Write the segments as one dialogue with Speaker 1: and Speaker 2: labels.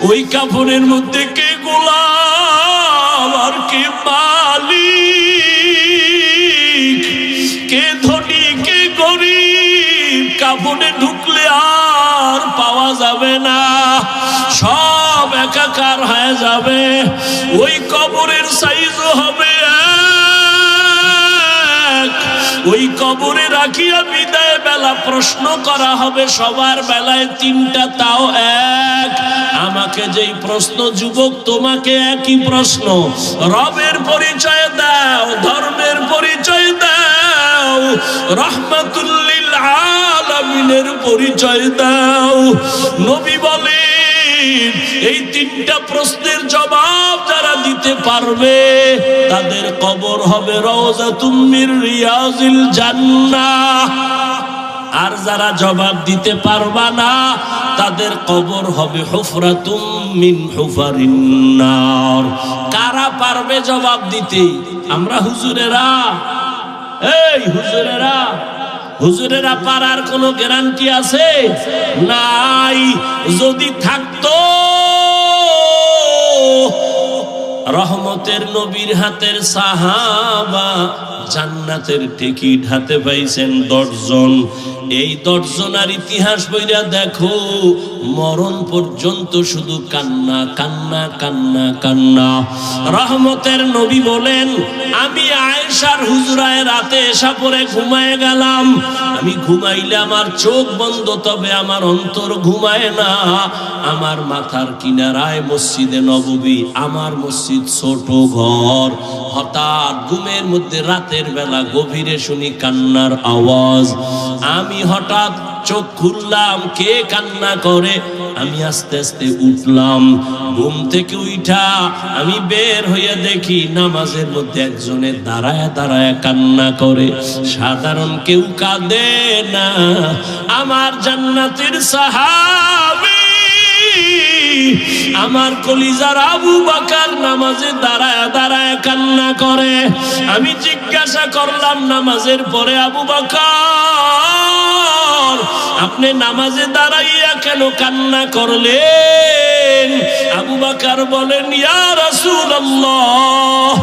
Speaker 1: ওই কাফনের মধ্যে কে গোলাম আর কে মালিক, কে ধনী কে গরিব কাফনে ঢুকলে আর পাওয়া যাবে না, সব একাকার হয়ে যাবে। ওই কবরের সাইজও হবে এক, ওই কবরে রাখিয়া বিদায় বেলা প্রশ্ন করা হবে সবার বেলায় তিনটা, তাও এক। আমাকে যেই প্রশ্ন যুবক, তোমাকে একই প্রশ্ন। রবের পরিচয় দাও, ধর্মের পরিচয় দাও, রাহমাতুল লিল আলামিনের পরিচয় দাও। নবী বলেন এই তিনটা প্রশ্নের জবাব যারা দিতে পারবে তাদের কবর হবে রওজাতুম মির রিয়াজিল জান্নাহ। আর যারা জবাব দিতে পারবা না তাদের কবর হবে হুফরাতুম মিন হুফারিন নার। কারা পারবে জবাব দিতে? আমরা হুজুরেরা। এই হুজুরেরা, হুজুরেরা পারার কোনো গ্যারান্টি আছে? নাই। যদি থাকতো রহমতের নবীর হাতের সাহাবা জান্নাতের টিকিট হাতে পাইছেন 10 জন। এই 10 জনের ইতিহাস বইরা দেখো, মরণ পর্যন্ত শুধু কান্না কান্না কান্না কান্না। রহমতের নবী বলেন, আমি আয়েশার হুজরায় রাতে এসা পরে ঘুমায় গেলাম। আমি ঘুমাইলে আমার চোখ বন্ধ, তবে আমার অন্তর ঘুমায় না। আমার মাথার কিনারায় মসজিদে নববী, আমার মসজিদ ছোট ঘর। হঠাৎ ঘুমের মধ্যে রাতের বেলা গভীরে শুনি কান্নার আওয়াজ। আমি হঠাৎ চোখ খুললাম, কে কান্না করে? আমি আস্তে আস্তে উঠলাম। ঘুম থেকে উঠা আমি বের হইয়া দেখি নামাজের মধ্যে একজনে দাঁড়ায় দাঁড়ায় কান্না করে। সাধারণ কেউ কাঁদে না, আমার জান্নাতের সাহাবী আমার কলিজার আবু বকর নামাজে দাঁড়ায় দাঁড়ায় কান্না করে। আমি জিজ্ঞাসা করলাম নামাজের পরে, আবু বকর আপনি নামাজে দাঁড়াইয়া কেন কান্না করলেন? আবু বকর বলেন, ইয়া রাসূলুল্লাহ,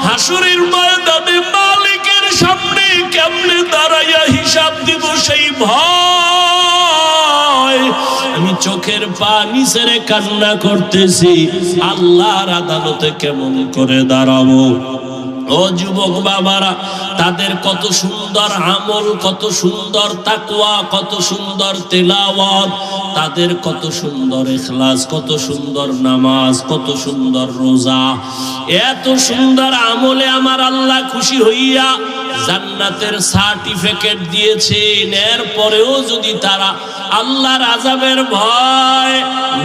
Speaker 1: হাসরের ময়দানে মালিকের সামনে কেমনে দাঁড়াইয়া হিসাব দিব সেই ভয়। আমি চোখের পানি ছেড়ে কান্না করতেছি, আল্লাহর আদালতে কেমন করে দাঁড়াবো। ও যুবক বাবারা, তাদের কত সুন্দর আমল, কত সুন্দর তাকওয়া, কত সুন্দর তেলাওয়াত, তাদের কত সুন্দর ইখলাস, কত সুন্দর নামাজ, কত সুন্দর রোজা। এত সুন্দর আমলে আমার আল্লাহ খুশি হইয়া জান্নাতের সার্টিফিকেট দিয়েছেন। এরপরেও যদি তারা আল্লাহর আযাবের ভয়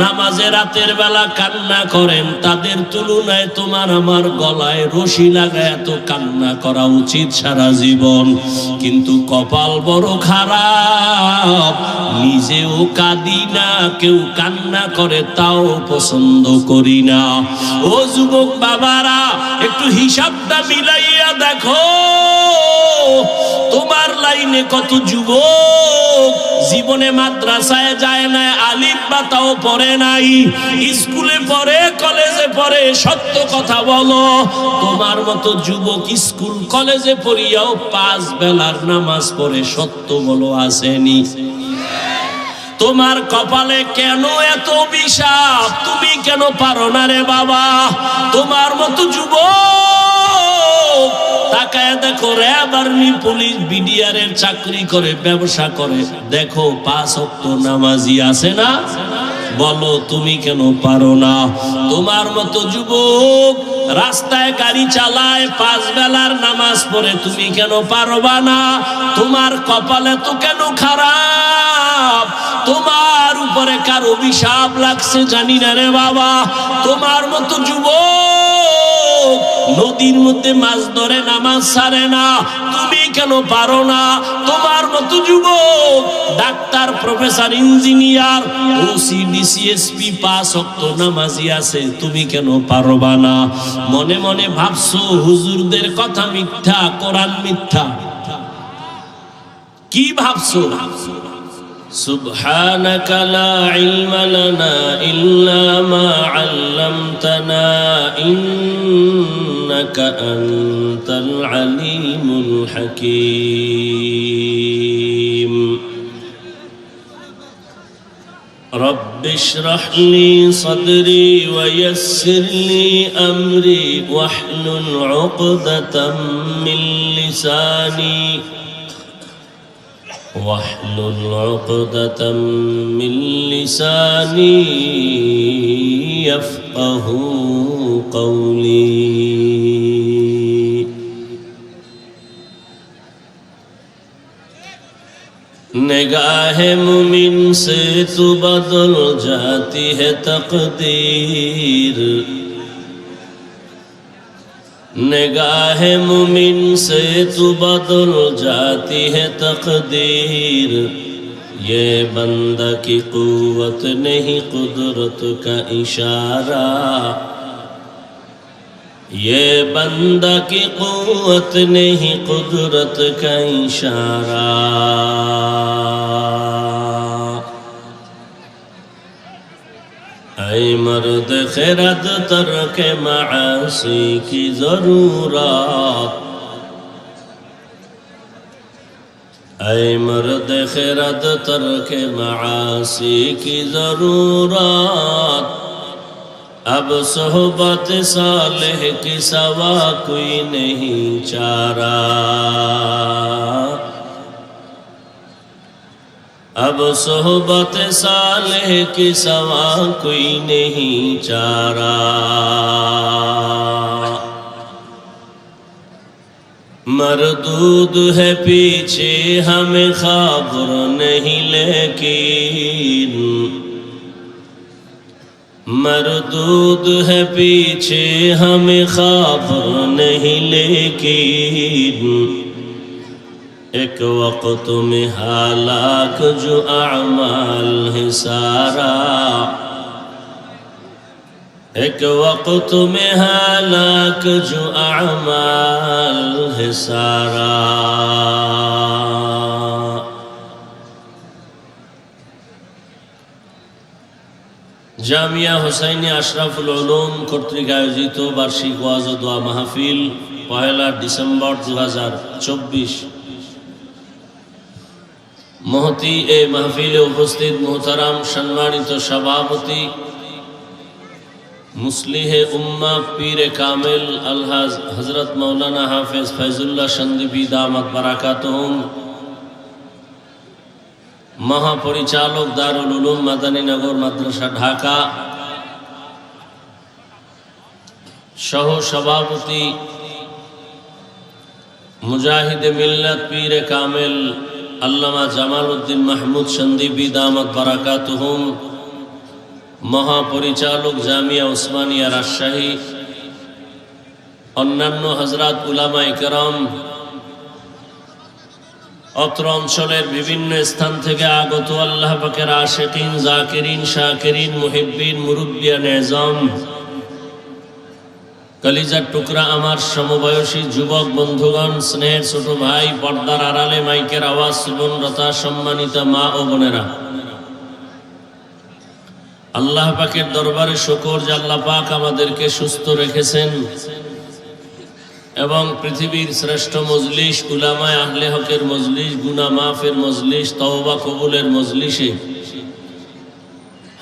Speaker 1: নামাজে রাতের বেলা কান্না করেন, তাদের তুলনায় তোমার আমার গলায় রশি লাগায় এত কান্না করা উচিত সারা জীবন। কিন্তু কপাল বড় খারাপ, নিজেও কাঁদি না, কেউ কান্না করে তাও পছন্দ করি না। ও যুবক বাবারা, একটু হিসাবটা মিলাইয়া দেখো, তোমার লাইনে কত যুবক জীবনে মাদ্রাসায় যায় না, আলিফ বা তাও পড়ে নাই, স্কুলে পড়ে, কলেজে পড়ে। সত্য কথা বলো, তোমার মতো যুবক স্কুল কলেজে পড়িয়াও 5 বেলার নামাজ পড়ে, সত্য বলো আসেনি? তোমার কপালে কেন এত অভিশাপ? তুমি কেন পারো না রে বাবা? তোমার মতো যুবক তাকায় দেখো, র্যাব, আর্মি, পুলিশ, বিডিআর এর চাকরি করে, ব্যবসা করে, দেখো 5 ওয়াক্ত নামাজি আছে না? বলো তুমি কেন পারো না? তোমার মতো যুবক রাস্তায় গাড়ি চালায়, 5 বেলার নামাজ পড়ে, তুমি কেন পারবা না? তোমার কপালে তো কেন খারাপ? তোমার উপরে কার অভিশাপ লাগছে জানি না রে বাবা। তোমার মতো যুবক নদীর মধ্যে মাছ ধরে, নামাজ ছাড়ে না, তুমি কেন পারো না? তোমার মতো যুবক doctor, professor, engineer, OC, DC SP 5 ওয়াক্ত নামাজি আছে, তুমি কেন পারবা না? মনে মনে ভাবছো হুজুরদের কথা মিথ্যা, কোরআন মিথ্যা। কি ভাবছো? সুবহানাকা লা ইলমা লানা ইল্লা মা علمتنا إنك أنت العليم الحكيم رب اشرح لي صدري ويسر لي أمري واحلل عقدة من لساني يفقه قولي निगाह मुमिन से तो बदल जाती है तकदीर निगाह मुमिन से तो बदल जाती है तकदीर ये बंदा की कुव्वत नहीं कुदरत का इशारा ये बंदा की कुव्वत नहीं कुदरत का इशारा ऐ मर्द खिरद तर्क मासी की जरूरत ऐ मर्द खिरद तर्क मासी की जरूरत अब सोहबत सालेह की सवा कोई नहीं चारा अब सोहबत सालेह की सवा कोई नहीं चारा मरदूद है पीछे हमें खबर नहीं लेकिन मरदूद है पीछे हमें खबर नहीं लेकिन एक वक्त में हालाक जो अमाल है सारा एक वक्त में हालाक जो अमाल है सारा জামিয়া হুসাইনি আশরাফুল উলুম কর্তৃক আয়োজিত বার্ষিক ওয়াজ ও দোয়া মাহফিল 1 ডিসেম্বর 2024 মহতি এই মাহফিলে উপস্থিত মুহতারাম সম্মানিত সভাপতি মুসলিহে উম্মাহ পীরে কামেল আলহাজ হযরত মাওলানা হাফেজ ফয়জুল্লাহ সন্দীপী দামাত বারাকাতুহুম महापरिचालक दारुल उलूम मदनीनगर माद्रासा ढाका सह सभापति मुजाहिदे मिल्लत पीरे कामेल अल्लामा जमालुद्दीन महमूद सन्दीपी दामत बाराकातुहुम महापरिचालक जामिया उस्मानिया राजशाही अन्यान्य हजरात उलामा इकराम অত্র অঞ্চলের বিভিন্ন স্থান থেকে আগত আল্লাহ পাকের আশিকিন জাকিরিন শাকিরিন মুহিব্বিন মুরব্বিয়ান এজাম কলিজার টুকরা আমার সমবয়সী যুবক বন্ধুগণ স্নেহের ছোট ভাই পর্দার আড়ালে মাইকের আওয়াজ শ্রবণরতা সম্মানিত মা ও বোনেরা আল্লাহ পাকের দরবারে শুকর যে আল্লাহ পাক আমাদেরকে সুস্থ রেখেছেন এবং পৃথিবীর শ্রেষ্ঠ মজলিস উলামায়ে আহলে হকের মজলিস গুনাহ মাফের মজলিস তওবা কবুলের মজলিসে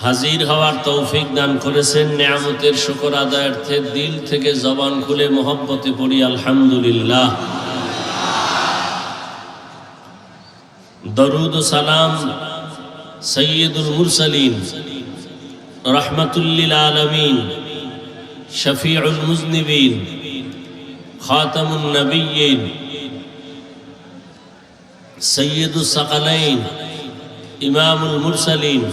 Speaker 1: হাজির হওয়ার তৌফিক দান করেছেন নিয়ামতের শুকর আদায়ার্থে দিল থেকে জবান খুলে মহব্বতে পড়ি আলহামদুলিল্লাহ দরুদ ও সালাম সৈয়দুল মুরসালিন রাহমাতুল লিল আলামিন শফিউল মুজনিবিন খাতামুন নবিয়্যিন সৈয়দুস সাকালাইন ইমামুল মুরসালিন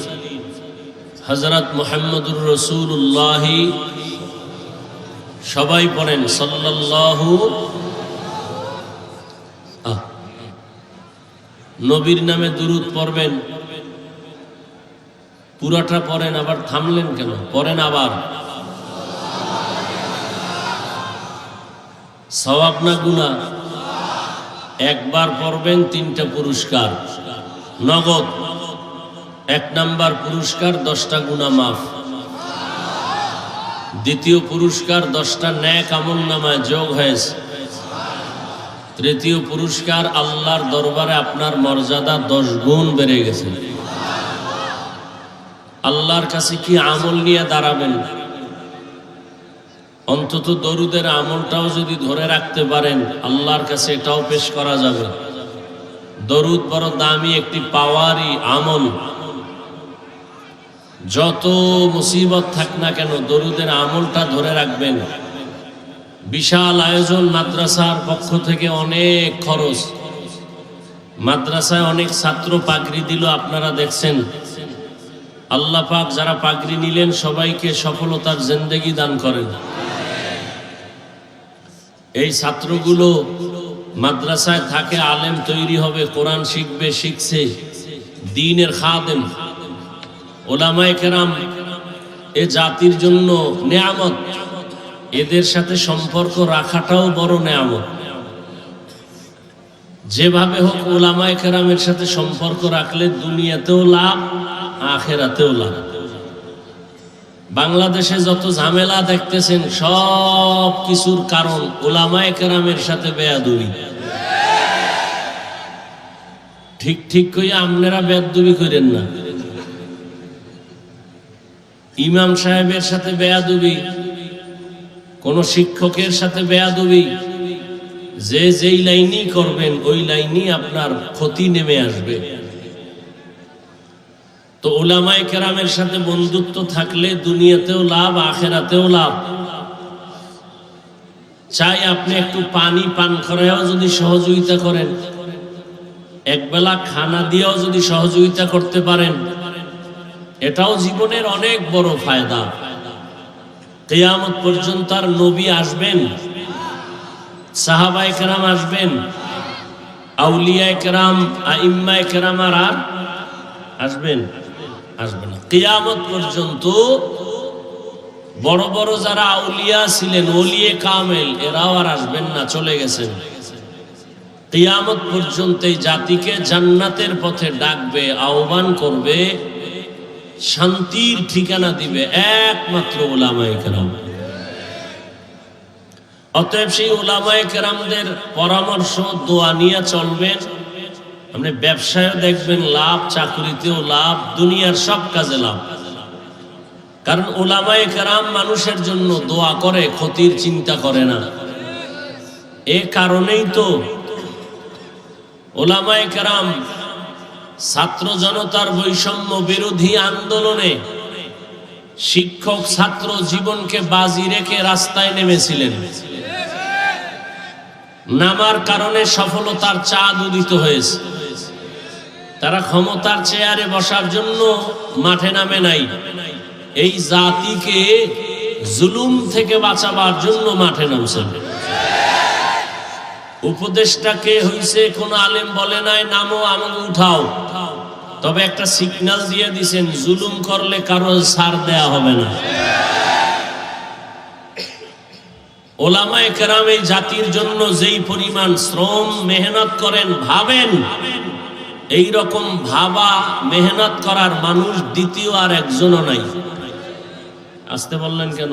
Speaker 1: হযরত মুহাম্মদুর রাসূলুল্লাহ সবাই পড়েন সাল্লাল্লাহু নবীর নামে দুরূদ পড়বেন পুরাটা পড়েন আবার থামলেন কেন পড়েন আবার সওয়াব না গুনাহ একবার পড়বেন 3টা পুরস্কার নগদ 1 নাম্বার পুরস্কার 10টা গুনাহ মাফ দ্বিতীয় পুরস্কার 10টা নেক আমলনামায় যোগ হয়েছে। তৃতীয় পুরস্কার আল্লাহর দরবারে আপনার মর্যাদা 10 গুণ বেড়ে গেছে। আল্লাহর কাছে কি আমল নিয়ে দাঁড়াবেন? অন্তত দরুদের আমলটাও যদি ধরে রাখতে পারেন আল্লাহর কাছে এটাও পেশ করা যাবে। দরুদ বড় দামি একটি পাওয়ারই আমল। যত মুসিবত থাক না কেন দরুদের আমলটা ধরে রাখবেন। বিশাল আয়োজন, মাদ্রাসার পক্ষ থেকে অনেক খরচ, মাদ্রাসায় অনেক ছাত্র পাগড়ি দিল, আপনারা দেখছেন। আল্লাহ পাক যারা পাগড়ি নিলেন সবাইকে সফলতার জিন্দেগি দান করেন। এই ছাত্রগুলো মাদ্রাসায় থাকে, আলেম তৈরি হবে, কোরআন শিখবে, শিখছে, দ্বীনের খাদেম। ওলামায়ে কেরাম এ জাতির জন্য নেয়ামত। এদের সাথে সম্পর্ক রাখাটাও বড় নেয়ামত। যেভাবে হোক ওলামায়ে কেরামের সাথে সম্পর্ক রাখলে দুনিয়াতেও লাভ, আখিরাতেও লাভ। বাংলাদেশে যত ঝামেলা দেখতেছেন সব কিছুর কারণ ওলামায়ে কেরামের সাথে বেয়াদবি। ঠিক ঠিক কইয়া আপনারা বেয়াদবি করেন না। ইমাম সাহেবের সাথে বেয়াদবি, কোন শিক্ষকের সাথে বেয়াদবি, যে যেই লাইনই করবেন ওই লাইনই আপনার ক্ষতি নেমে আসবে। তো উলামায়ে কেরামের সাথে বন্ধুত্ব থাকলে দুনিয়াতেও লাভ, আখিরাতেও লাভ। চাই আপনি একটু পানি পান করায়ও যদি সহযোগিতা করেন, একবেলা খানা দিয়েও যদি সহযোগিতা করতে পারেন, এটাও জীবনের অনেক বড় ফায়দা। কিয়ামত পর্যন্ত আর নবী আসবেন, সাহাবায়ে কেরাম আসবেন, আউলিয়ায়ে কেরাম, আইম্মায়ে কেরাম আর আসবেন না। কিয়ামত পর্যন্ত বড় বড় যারা আউলিয়া ছিলেন, ওলিয়ে কামেল, এরাও আর আসবেন না, চলে গেছেন। কিয়ামত পর্যন্ত এই জাতিকে জান্নাতের পথে ডাকবে, আহ্বান করবে, শান্তির ঠিকানা দিবে একমাত্র উলামায়ে কেরাম। অতএব সেই উলামায়ে কেরামদের পরামর্শ, দোয়া নিয়ে চলবেন। আপনি ব্যবসায় দেখবেন লাভ, চাকরিতেও লাভ, দুনিয়ার সব কাজে লাভ। কারণ উলামায়ে কেরাম মানুষের জন্য দোয়া করে, ক্ষতির চিন্তা করে না। এ কারণেই তো উলামায়ে কেরাম ছাত্র জনতার বৈষম্য বিরোধী আন্দোলনে শিক্ষক ছাত্র জীবনকে বাজি রেখে রাস্তায় নেমেছিলেন। নামার কারণে সফলতার চাঁদ উদিত হয়েছে। তারা ক্ষমতার চেয়ারে বসার জন্য মাঠে নামে নাই, এই জাতিকে জুলুম থেকে বাঁচাবার জন্য মাঠে নামছেন। উপদেশটাকে হইছে কোন আলেম বলে নাই নামো আমাকে উঠাও, তবে একটা সিগন্যাল দিয়ে দিছেন, জুলুম করলে কারো ছাড় দেয়া হবে না। ওলামায়ে কেরাম এই জাতির জন্য যেই পরিমাণ শ্রম মেহনত করেন, ভাবেন এই রকম ভাবা মেহনত করার মানুষ দ্বিতীয় আর একজনও নাই। আসতে বললেন কেন?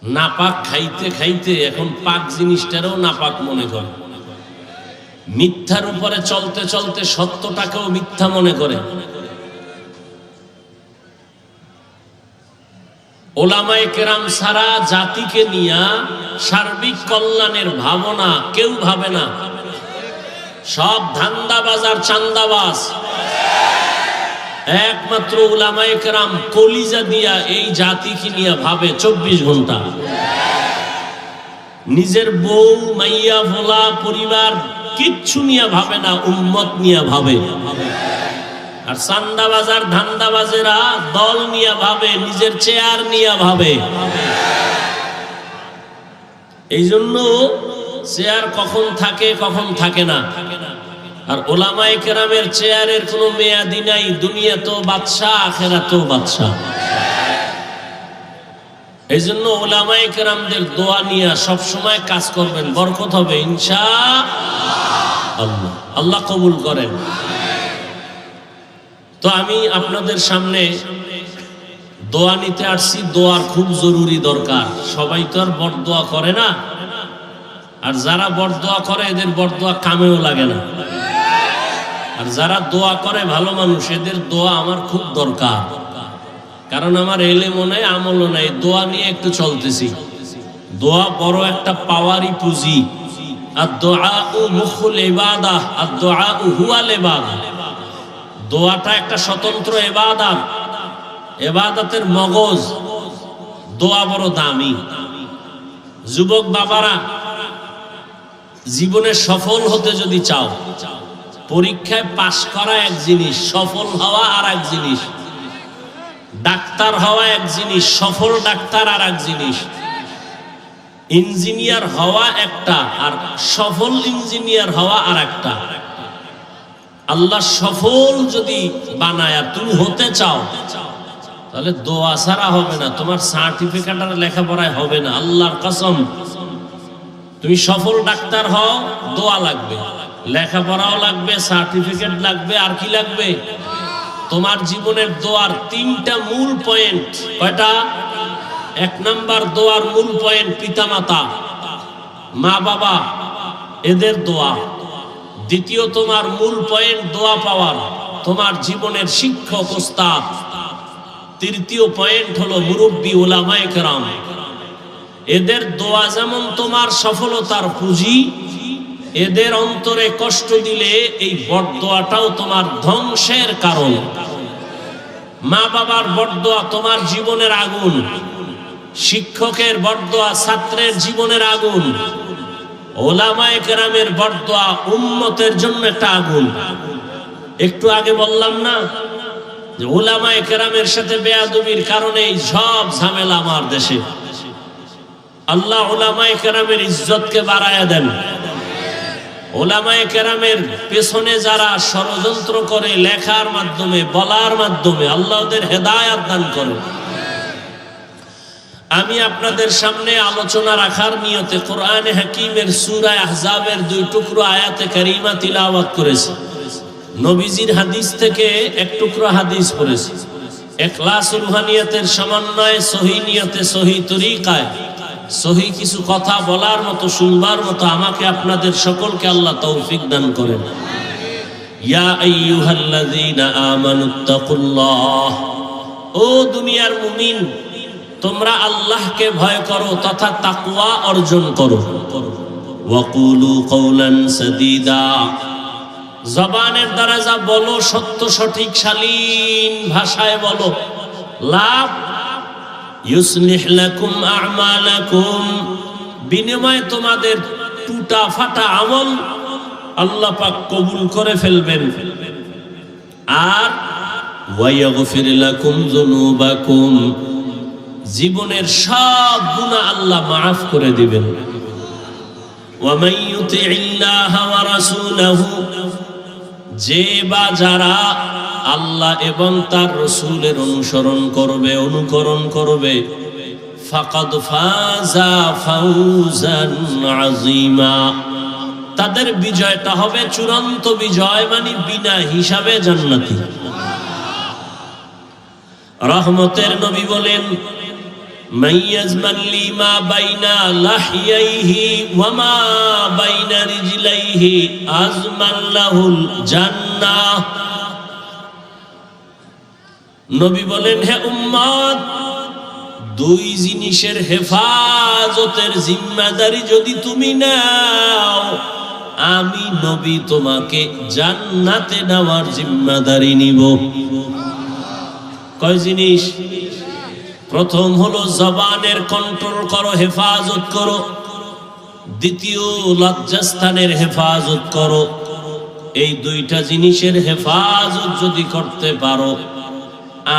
Speaker 1: নাপাক খাইতে খাইতে এখন পাক জিনিসটারও নাপাক মনে করে। মিথ্যার উপরে চলতে চলতে সত্যটাকেও মিথ্যা মনে করে। ওলামায়ে কেরাম সারা জাতিকে নিয়ে সার্বিক কল্যাণের ভাবনা কেউ ভাবে না। সব ধান্দাবাজ আর চান্দাবাজ। একমাত্র উলামায়ে কেরাম কলিজা দিয়া এই জাতিকে নিয়ে ভাবে 24 ঘন্টা। নিজের বউ, মাইয়া, ভোলা, পরিবার কিচ্ছু নিয়ে ভাবে না, উম্মত নিয়ে ভাবে। আর চান্দাবাজ আর ধান্দাবাজেরা দল নিয়ে ভাবে, নিজের চেয়ার নিয়ে ভাবে। এই জন্য চেয়ার কখন থাকে কখন থাকে না। আর ওলামায়ে কেরামের চেয়ারের কোনো মেয়াদি নাই। দুনিয়া তো বাদশাহ, আখিরাতেও বাদশাহ। এই জন্য ওলামায়ে কেরামদের দোয়া নিয়ে সবসময় কাজ করবেন, বরকত হবে ইনশাআল্লাহ। আল্লাহ কবুল করেন। তো আমি আপনাদের সামনে দোয়া নিতে আসছি। দোয়ার খুব জরুরি দরকার। সবাই তো আর বরদোয়া করে না, আর যারা বরদোয়া করে এদের বরদোয়া কামেও লাগে না, আর যারা দোয়া করে ভালো মানুষ এদের দোয়া আমার খুব দরকার। কারণ আমার এলেমও নাই আমলও নাই, দোয়া নিয়ে একটু চলতেছি। দোয়া বড় একটা পাওয়ারই পুঁজি। আর দোয়া ও মুখুল ইবাদাহ, আর দোয়া ও হুয়াল ইবাদাহ। দোয়াটা একটা স্বতন্ত্র ইবাদত, ইবাদতের মগজ। দোয়া বড় দামি। যুবক বাবারা, জীবনে সফল হতে যদি চাও, পরীক্ষায় পাশ করা এক জিনিস, সফল হওয়া আর এক জিনিস। ডাক্তার হওয়া এক জিনিস, সফল ডাক্তার আর এক জিনিস। ইঞ্জিনিয়ার হওয়া একটা, আর সফল ইঞ্জিনিয়ার হওয়া আর একটা। আল্লাহ সফল যদি বানায় তুমি হতে চাও, তাহলে দোয়া ছাড়া হবে না। তোমার সার্টিফিকেট আর লেখাপড়ায় হবে না। আল্লাহর কসম, তুমি সফল ডাক্তার হও, দোয়া লাগবে, লেখাপড়াও লাগবে, সার্টিফিকেট লাগবে, আর কি লাগবে? তোমার জীবনের দোয়ার তিনটা মূল পয়েন্ট। কয়টা? এক নাম্বার দোয়ার মূল পয়েন্ট পিতামাতা, মা বাবা, এদের দোয়া। দ্বিতীয় তোমার মূল পয়েন্ট দোয়া পাওয়ার তোমার জীবনের শিক্ষক ওস্তাদ। তৃতীয় পয়েন্ট হলো মুরব্বী উলামায়ে কেরাম। এদের দোয়া যেমন তোমার সফলতার পুঁজি, এদের অন্তরে কষ্ট দিলে এই বরদোয়াটাও তোমার ধ্বংসের কারণ। মা বাবার বরদোয়া তোমার জীবনের আগুন, শিক্ষকের বরদোয়া ছাত্রের জীবনের আগুন, ওলামায়ে কেরামের বরদোয়া উম্মতের জন্য একটা আগুন। একটু আগে বললাম না যে ওলামায়ে কেরামের সাথে বেয়াদবির কারণে সব ঝামেলা আমার দেশে। আল্লাহ ওলামায়ে কেরামের ইজ্জতকে বাড়ায়া দেন। ওলামায়ে কেরামের পেছনে যারা ষড়যন্ত্র করে লেখার মাধ্যমে, বলার মাধ্যমে, আল্লাহ ওদের হেদায়েত দান করেন। আমি আপনাদের সামনে আলোচনা রাখার নিয়তে কোরআনে হাকিমের সূরা আহজাবের 2 টুকরো আয়াতে কারিমা তিলাওয়াত করেছি। নবীজির হাদিস থেকে এক টুকরো হাদিস পড়েছি। ইখলাসুল রুহানিয়াতের সমন্বয়ে সহিহ নিয়তে, সহিহ তরিকায়, সহিহ কিছু কথা বলার মতো, শুনবার মতো আমাকে আপনাদের সকলকে আল্লাহ তৌফিক দান করেন। ইয়া আইয়ুহাল্লাযীনা আমানুত্তাকুল্লাহ, ও দুনিয়ার মুমিন, তোমরা আল্লাহকে ভয় করো তথা তাকওয়া অর্জন করো। ওয়াকুলু কওলান সাদীদা, জবানের দ্বারা যা বলো সত্য সঠিক শালীন ভাষায় বলো। লাভ ইউসলিহ লাকুম আ'মালাকুম, বিনিময়ে তোমাদের টুটা ফাটা আমল আল্লাহ পাক কবুল করে ফেলবেন। আর ওয়ায়াগফির লাকুম যুনুবাকুম, জীবনের সব গুনাহ আল্লাহ মাফ করে দিবেন। ওয়া মান ইউতিইল্লাহা ওয়া রাসূলাহু, যে বা যারা আল্লাহ এবং তার রাসূলের অনুকরণ করবে, ফাকাদ ফাজা ফাউজান আযীমা, তাদের বিজয়টা হবে চূড়ান্ত বিজয়, মানে বিনা হিসাবে জান্নাতি। রহমতের নবী বলেন, মাইয়াজমান লিমা বাইনা লাহিয়াইহি ওয়া মা বাইনা রিজলাইহি আজমান লাহুল জান্নাহ। নবী বলেন, হে উম্মত, 2 জিনিসের হেফাজতের জিম্মাদারি যদি তুমি নাও, আমি নবী তোমাকে জান্নাতে নেওয়ার জিম্মাদারি নিব। কয় জিনিস? প্রথম হলো জবানের কন্ট্রোল করো, হেফাজত করো। দ্বিতীয় লজ্জাস্থানের হেফাজত করো। এই 2টা জিনিসের হেফাজত যদি করতে পারো,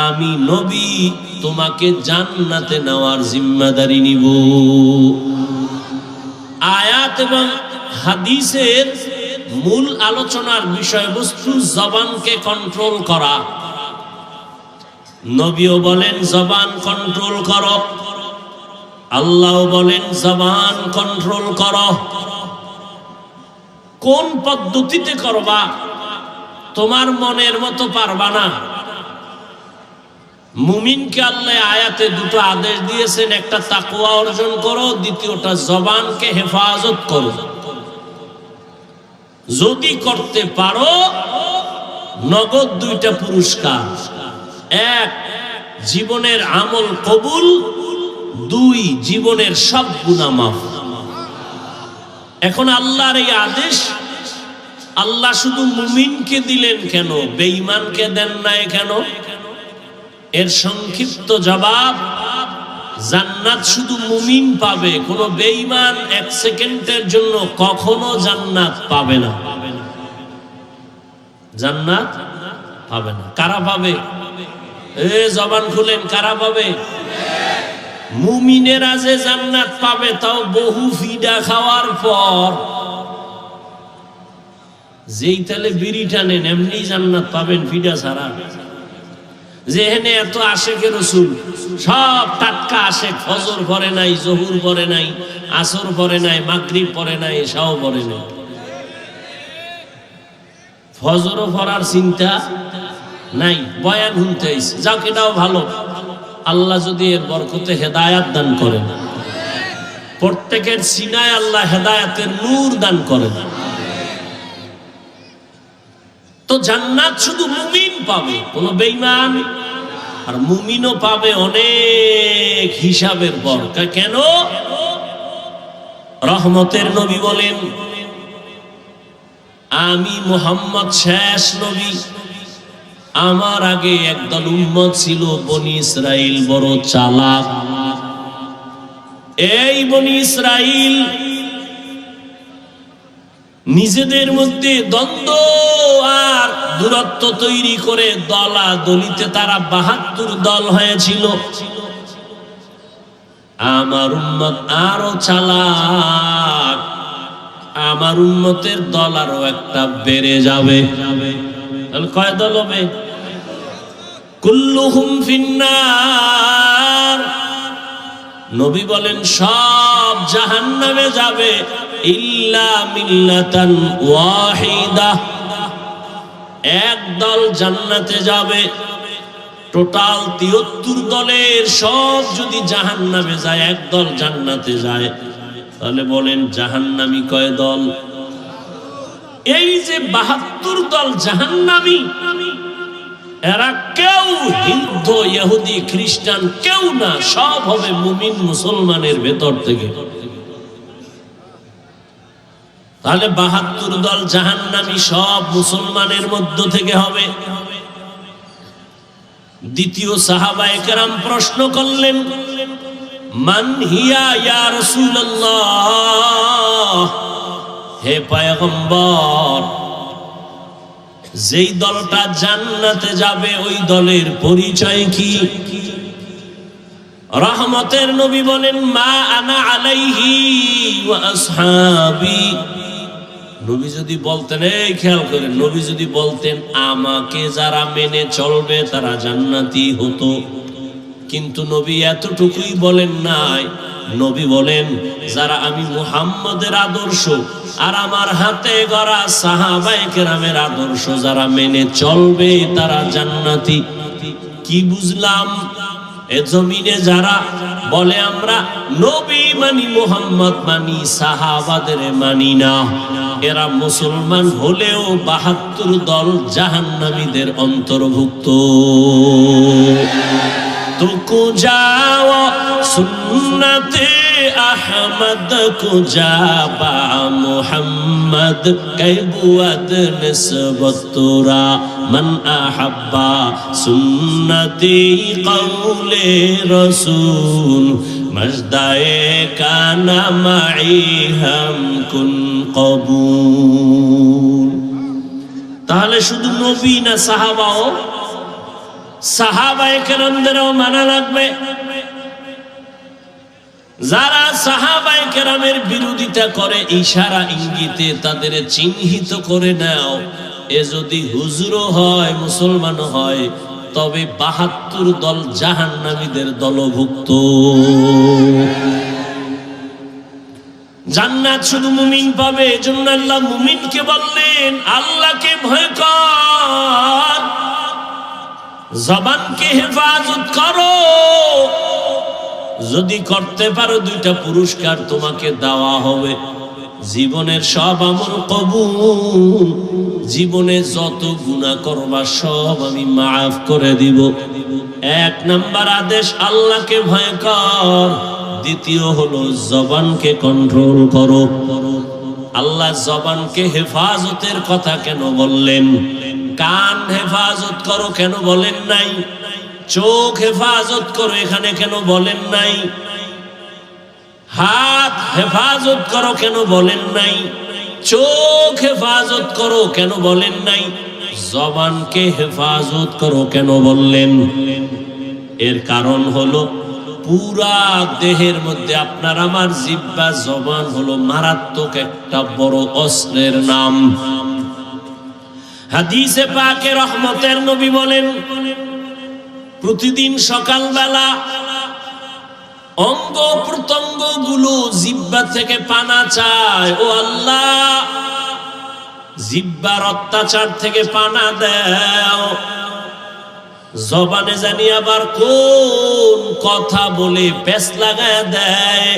Speaker 1: আমি নবী তোমাকে জান্নাতে নেওয়ার জিম্মাদারি নিব। আয়াত এবং হাদিসের মূল আলোচনার বিষয়বস্তু জবানকে কন্ট্রোল করা। নবীও বলেন জবান কন্ট্রোল করো, আল্লাহ বলেন জবান কন্ট্রোল করো। কোন পদ্ধতিতে করবা তোমার মনের মতো পারবা না। মুমিনকে আল্লাহ আয়াতে দুটো আদেশ দিয়েছেন, একটা তাকওয়া অর্জন করো, দ্বিতীয়টা জবানকে হেফাজত করো। যদি করতে পারো নগদ দুইটা পুরস্কার, এক জীবনের আমল কবুল, দুই জীবনের সব গুনাহ মাফ। এখন আল্লাহর এই আদেশ আল্লাহ শুধু মুমিনকে দিলেন কেন, বেঈমানকে দেন নাই কেন? এর সংক্ষিপ্ত জবাব, জান্নাত শুধু মুমিন পাবে, কোন বেঈমান এক সেকেন্ডের জন্য কখনো জান্নাত পাবে না। জান্নাত পাবে না। কারা পাবে? জবান খুলেন, কারা পাবে? মুমিনেরা যে জান্নাত পাবে তাও বহু ফিডা খাওয়ার পর। যেই তালে বিড়ি টানেন এমনি জান্নাত পাবেন ফিডা ছাড়া। যেখানে এত আশেকে রসুল, সব টাটকা আশেক, ফজর পরে নাই, জহুর পরে নাই, আসর পরে নাই, মাগরিব পরে নাই, এশাও পরে নাই। ফজরও পড়ার চিন্তা নাই, বয়ান শুনতে আইছে, যাক এটাও ভালো। আল্লাহ যদি এর বরকতে হেদায়াত দান করেন, প্রত্যেকের সিনায় আল্লাহ হেদায়াতের নূর দান করেন। তো জান্নাত শুধু মুমিন পাবে, কোন বেঈমান আর মুমিনও পাবে অনেক হিসাবের পর। কেন? রহমতের নবী বলেন, আমি মুহাম্মদ শেষ নবী, আমার আগে একদল উম্মত ছিল বনি ইসরাইল, বড় চালাক। এই বনি ইসরাইল নিজেদের মধ্যে দ্বন্দ্ব আর দূরত্ব তৈরি করে দলাদলিতে তারা ৭২ দল হয়েছিল। আমার উম্মত আরো চালাক, আমার উম্মতের দল আরো একটা বেড়ে যাবে। তাহলে কয় দল হবে? কুল্লুহুম ফিন্নার। নবী বলেন সব জাহান্নামে যাবে, ইল্লা মিল্লাতান ওয়াহিদা, এক দল জান্নাতে যাবে। টোটাল ৭৩ দলের সব যদি জাহান্নামে যায়, এক দল জান্নাতে যায়, তাহলে বলেন জাহান্নামী কয় দল? এই যে ৭২ দল জাহান্নামী, এরা কেউ হিন্দু, ইহুদি, খ্রিস্টান কেউ না, সব হবে মুমিন মুসলমানের ভেতর থেকে। তাহলে ৭২ দল জাহান্নামী সব মুসলমানের মধ্য থেকে হবে। দ্বিতীয় সাহাবায়ে কেরাম প্রশ্ন করলেন, মান হিয়া ইয়া রাসূলুল্লাহ, হে পয়গম্বর, যেই দলটা জান্নাতে যাবে ওই দলের পরিচয় কি? রহমতের নবী বলেন, মা আনা আলাইহি ওয়া আসহাবি। নবী যদি বলতেন, এই খেয়াল করেন, নবী যদি বলতেন আমাকে যারা মেনে চলবে তারা জান্নাতি হতো, কিন্তু নবী এতটুকুই বলেন নাই। নবী বলেন যারা আমি মুহাম্মদের আদর্শ আর আমার হাতে গড়া সাহাবায়ে কেরামের আদর্শ যারা মেনে চলবে তারা জান্নাতি। কি বুঝলাম? এ জমিনে যারা বলে আমরা নবী মানি, মুহাম্মদ মানি, সাহাবাদের মানি না, এরা মুসলমান হলেও ৭২ দল জাহান্নামীদের অন্তর্ভুক্ত। तुको जाओ सुन्नते अहमद को जाबा मुहम्मद कैबुअद निस्बत तुरा मन अहब्बा सुन्नती कौले रसूल मजदाए काना माई हम कुन कबूल। তাহলে শুধু নবী না, সাহাবাও, সাহাবায়ে কেরামদেরও মানা লাগবে। যারা সাহাবায়ে কেরামের বিরোধিতা করে ইশারা ইঙ্গিতে তাদের চিহ্নিত করে নাও। এ যদি হুজুরও হয়, মুসলমান হয়, তবে ৭২ দল জাহান্নামীদের দলভুক্ত। জান্নাত শুধু মুমিন পাবে। এজন্য আল্লাহ মুমিনকে বললেন আল্লাহকে ভয় কর, জবানকে হেফাজত করো। যদি করতে পারো দুইটা পুরস্কার তোমাকে দেওয়া হবে। জীবনের সব আমল কবুল, জীবনে যত গুনাহ করবা সব আমি মাফ করে দিব। এক নাম্বার আদেশ আল্লাহকে ভয় কর, দ্বিতীয় হলো জবানকে কন্ট্রোল করো। আল্লাহ জবানকে হেফাজতের কথা কেন বললেন? কান হেফাজত করো কেন বলেন নাই? চোখ হেফাজত করো এখানে কেন বলেন নাই? হাত হেফাজত করো কেন বলেন নাই? চোখ হেফাজত করো কেন বলেন নাই? জবানকে হেফাজত করো কেন বললেন? এর কারণ হলো পুরা দেহের মধ্যে আপনার আমার জিহ্বা জবান হলো মারাত্মক একটা বড় অস্ত্রের নাম। হাদিসে পাকে রহমতের নবী বলেন প্রতিদিন সকালবেলা অঙ্গ প্রত্যঙ্গ গুলো জিহ্বা থেকে পানা চায়, ও আল্লাহ জিহ্বার অত্যাচার থেকে পানা দাও। জবানে জানি আবার কোন কথা বলে পেছ লাগায় দেয়,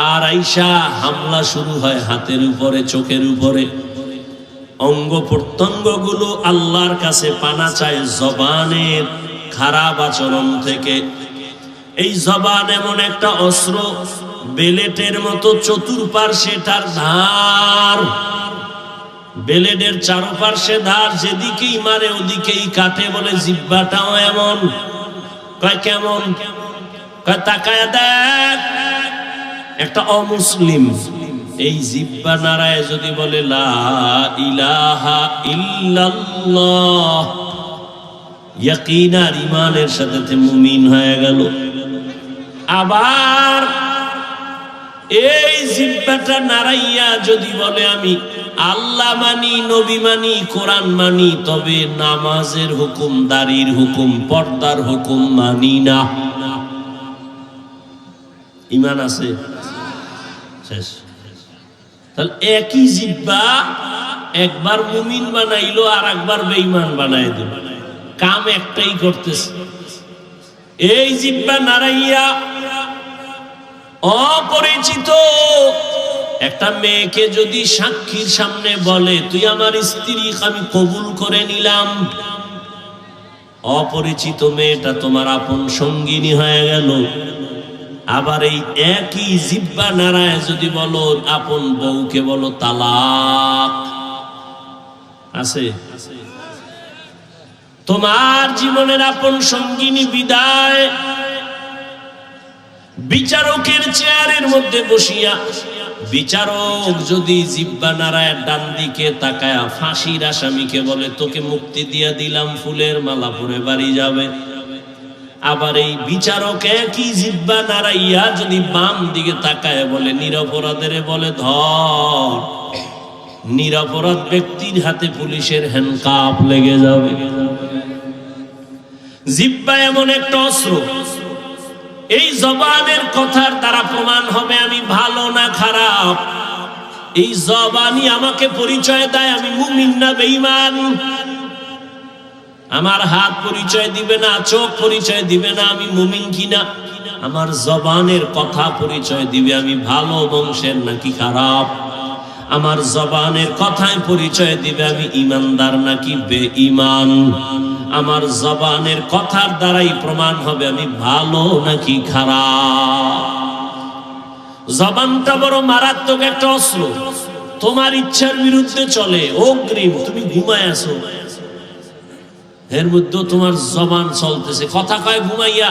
Speaker 1: আর আইসা হামলা শুরু হয় হাতের উপরে, চোখের উপরে। অঙ্গ প্রত্যঙ্গ গুলো আল্লাহর কাছে পানা চায় জবানের খারাপ আচরণ থেকে। এই জবান এমন একটা অস্ত্র, বেলেটের মতো চতুর্পার্শ্বে তার ধার, বেলেটের চারপার্শ্বে ধার, যেদিকেই মারে ওদিকেই কাটে। বলে জিহ্বাটাও এমন। কয় কেমন? কয় তাকায় দেখ, একটা অমুসলিম এই জিহ্বা নাড়ায় যদি বলে লা ইলাহা ইল্লাল্লাহ, ইয়াকিনার ঈমানের সাথে মুমিন হয়ে গেল। আবার এই জিহ্বাটা নাড়াইয়া যদি বলে আমি আল্লাহ মানি, নবী মানি, কোরআন মানি, তবে নামাজের হুকুম, দাড়ির হুকুম, পর্দার হুকুম মানি না, ঈমান আছে শেষ। তাহলে একই জিহ্বা একবার মুমিন বানাইলো আর একবার বেঈমান বানাই দিল, কাম একটাই করতেছে। এই জিহ্বা নাড়াইয়া অপরিচিত একটা মেয়েকে যদি সাক্ষীর সামনে বলে তুই আমার স্ত্রী, আমি কবুল করে নিলাম, অপরিচিত মেয়েটা তোমার আপন সঙ্গিনী হয়ে গেল। আবার এই একই জিহ্বা নাড়ায় যদি বলো আপন বউকে বলো তালাক, আছে? তোমার জীবনের আপন সঙ্গিনী বিদায়। বিচারকের চেয়ারের মধ্যে বসিয়া বিচারক যদি জিহ্বা নাড়ায় ডান দিকে তাকায়া ফাঁসির আসামিকে বলে তোকে মুক্তি দিয়া দিলাম, ফুলের মালা পরে বাড়ি যাবে। আবার এই বিচারক একই জিহ্বা নাড়াইয়া যদি বাম দিকে তাকায় বলে নিরপরাধের বলে ধর, নিরপরাধ ব্যক্তির হাতে পুলিশের হ্যান্ডকাপ লেগে যাবে। জিহ্বা এমন একটা অস্ত্র, এই জবানের কথার দ্বারা প্রমাণ হবে আমি ভালো না খারাপ। এই জবানই আমাকে পরিচয় দেয় আমি মুমিন না বেঈমান। আমার হাত পরিচয় দিবে না, চোখ পরিচয় দিবে না আমি মুমিন কিনা। আমার জবানের কথা পরিচয় দিবে আমি ভালো বংশের নাকি খারাপ। আমার জবানের কথায় পরিচয় দিবে আমি ইমানদার নাকি বেঈমান। আমার জবানের কথার দ্বারাই প্রমাণ হবে আমি ভালো নাকি খারাপ। জবানটা বড় মারাত্মক একটা অস্ত্র, তোমার ইচ্ছার বিরুদ্ধে চলে। অগ্রিম তুমি ঘুমায় আছো, এর মধ্যে তোমার জবান চলতেছে, কথা কয় ঘুমাইয়া,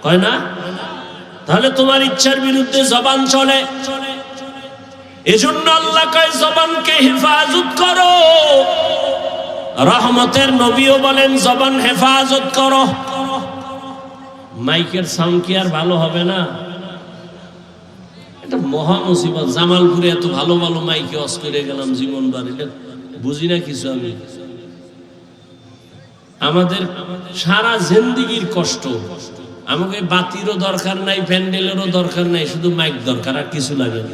Speaker 1: কয় না? তাহলে তোমার ইচ্ছার বিরুদ্ধে জবান চলে। এজন্য আল্লাহ কয় জবানকে হেফাজত করো। রহমতের নবীও বলেন জবান হেফাজত করো। মাইকের সাউন্ড কি আর ভালো হবে না? এটা মহা মুসিবত। জামালপুরে এত ভালো ভালো মাইকে অস করে গেলাম জীবনবার, এটা বুঝি না কিছু আমি। আমাদের সারা জিন্দেগির কষ্ট আমাকে বাতিরও দরকার নাই, প্যান্ডেলেরও দরকার নাই, শুধু মাইক দরকার, আর কিছু লাগে না।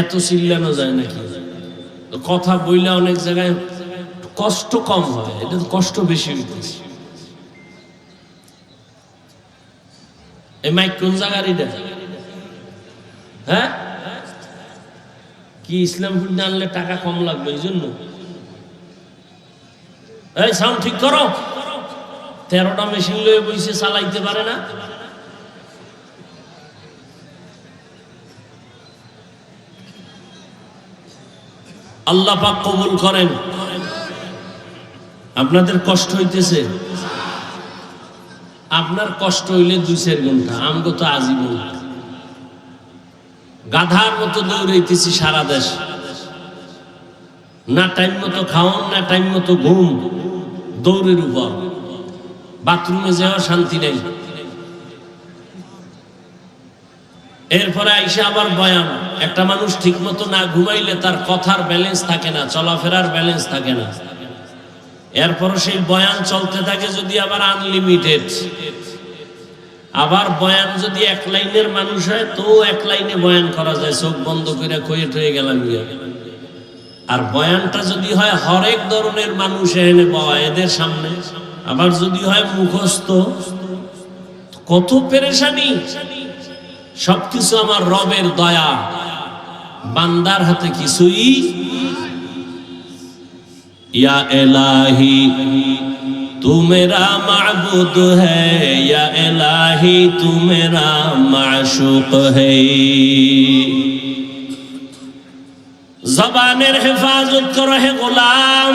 Speaker 1: এত চিল্লানো যায় নাকি? কথা বইলে অনেক জায়গায় কষ্ট কম হয়, এটা কষ্ট বেশি হইতেছে। এই মাইক কোন জায়গার এটা? হ্যাঁ, কি ইসলামপুর আনলে টাকা কম লাগবে এই জন্য? এই সাউন্ড ঠিক করো। 13টা মেশিন লয়ে বইছে, চালাইতে পারে না। আল্লাহ পাক কবুল করেন। আপনাদের কষ্ট হইতেছে? আপনার কষ্ট হইলে 2-4 ঘন্টা, আমগো তো আজীবন। গাধার মতো দৌড়াইতেছি সারা দেশ, না টাইম মতো খাওয়ান, না টাইম মতো ঘুম, দৌড়ের উপর। বাথরুমে যাওয়ার শান্তি নেই। এরপরে আইসা আবার বয়ান। একটা মানুষ ঠিক মতো না ঘুমাইলে তার কথার ব্যালেন্স থাকে না, চলাফেরার ব্যালেন্স থাকে না। এরপরে সেই বয়ান চলতে থাকে যদি আবার আনলিমিটেড। আবার বয়ান যদি 1 লাইনের মানুষ হয় তো 1 লাইনে বয়ান করা যায়, চোখ বন্ধ করে কয়েট হয়ে গেলাম গিয়া। আর বয়ানটা যদি হয় হরেক ধরনের মানুষ এনে বয় এদের সামনে, আবার যদি হয় মুখস্থ, কত পেরেশানি। সবকিছু আমার রবের দয়া, বান্দার হাতে কিছুই। ইয়া ইলাহি तू मेरा माबूद है, या इलाही तू मेरा माशूक है। জবানের হেফাজত করো হে গোলাম।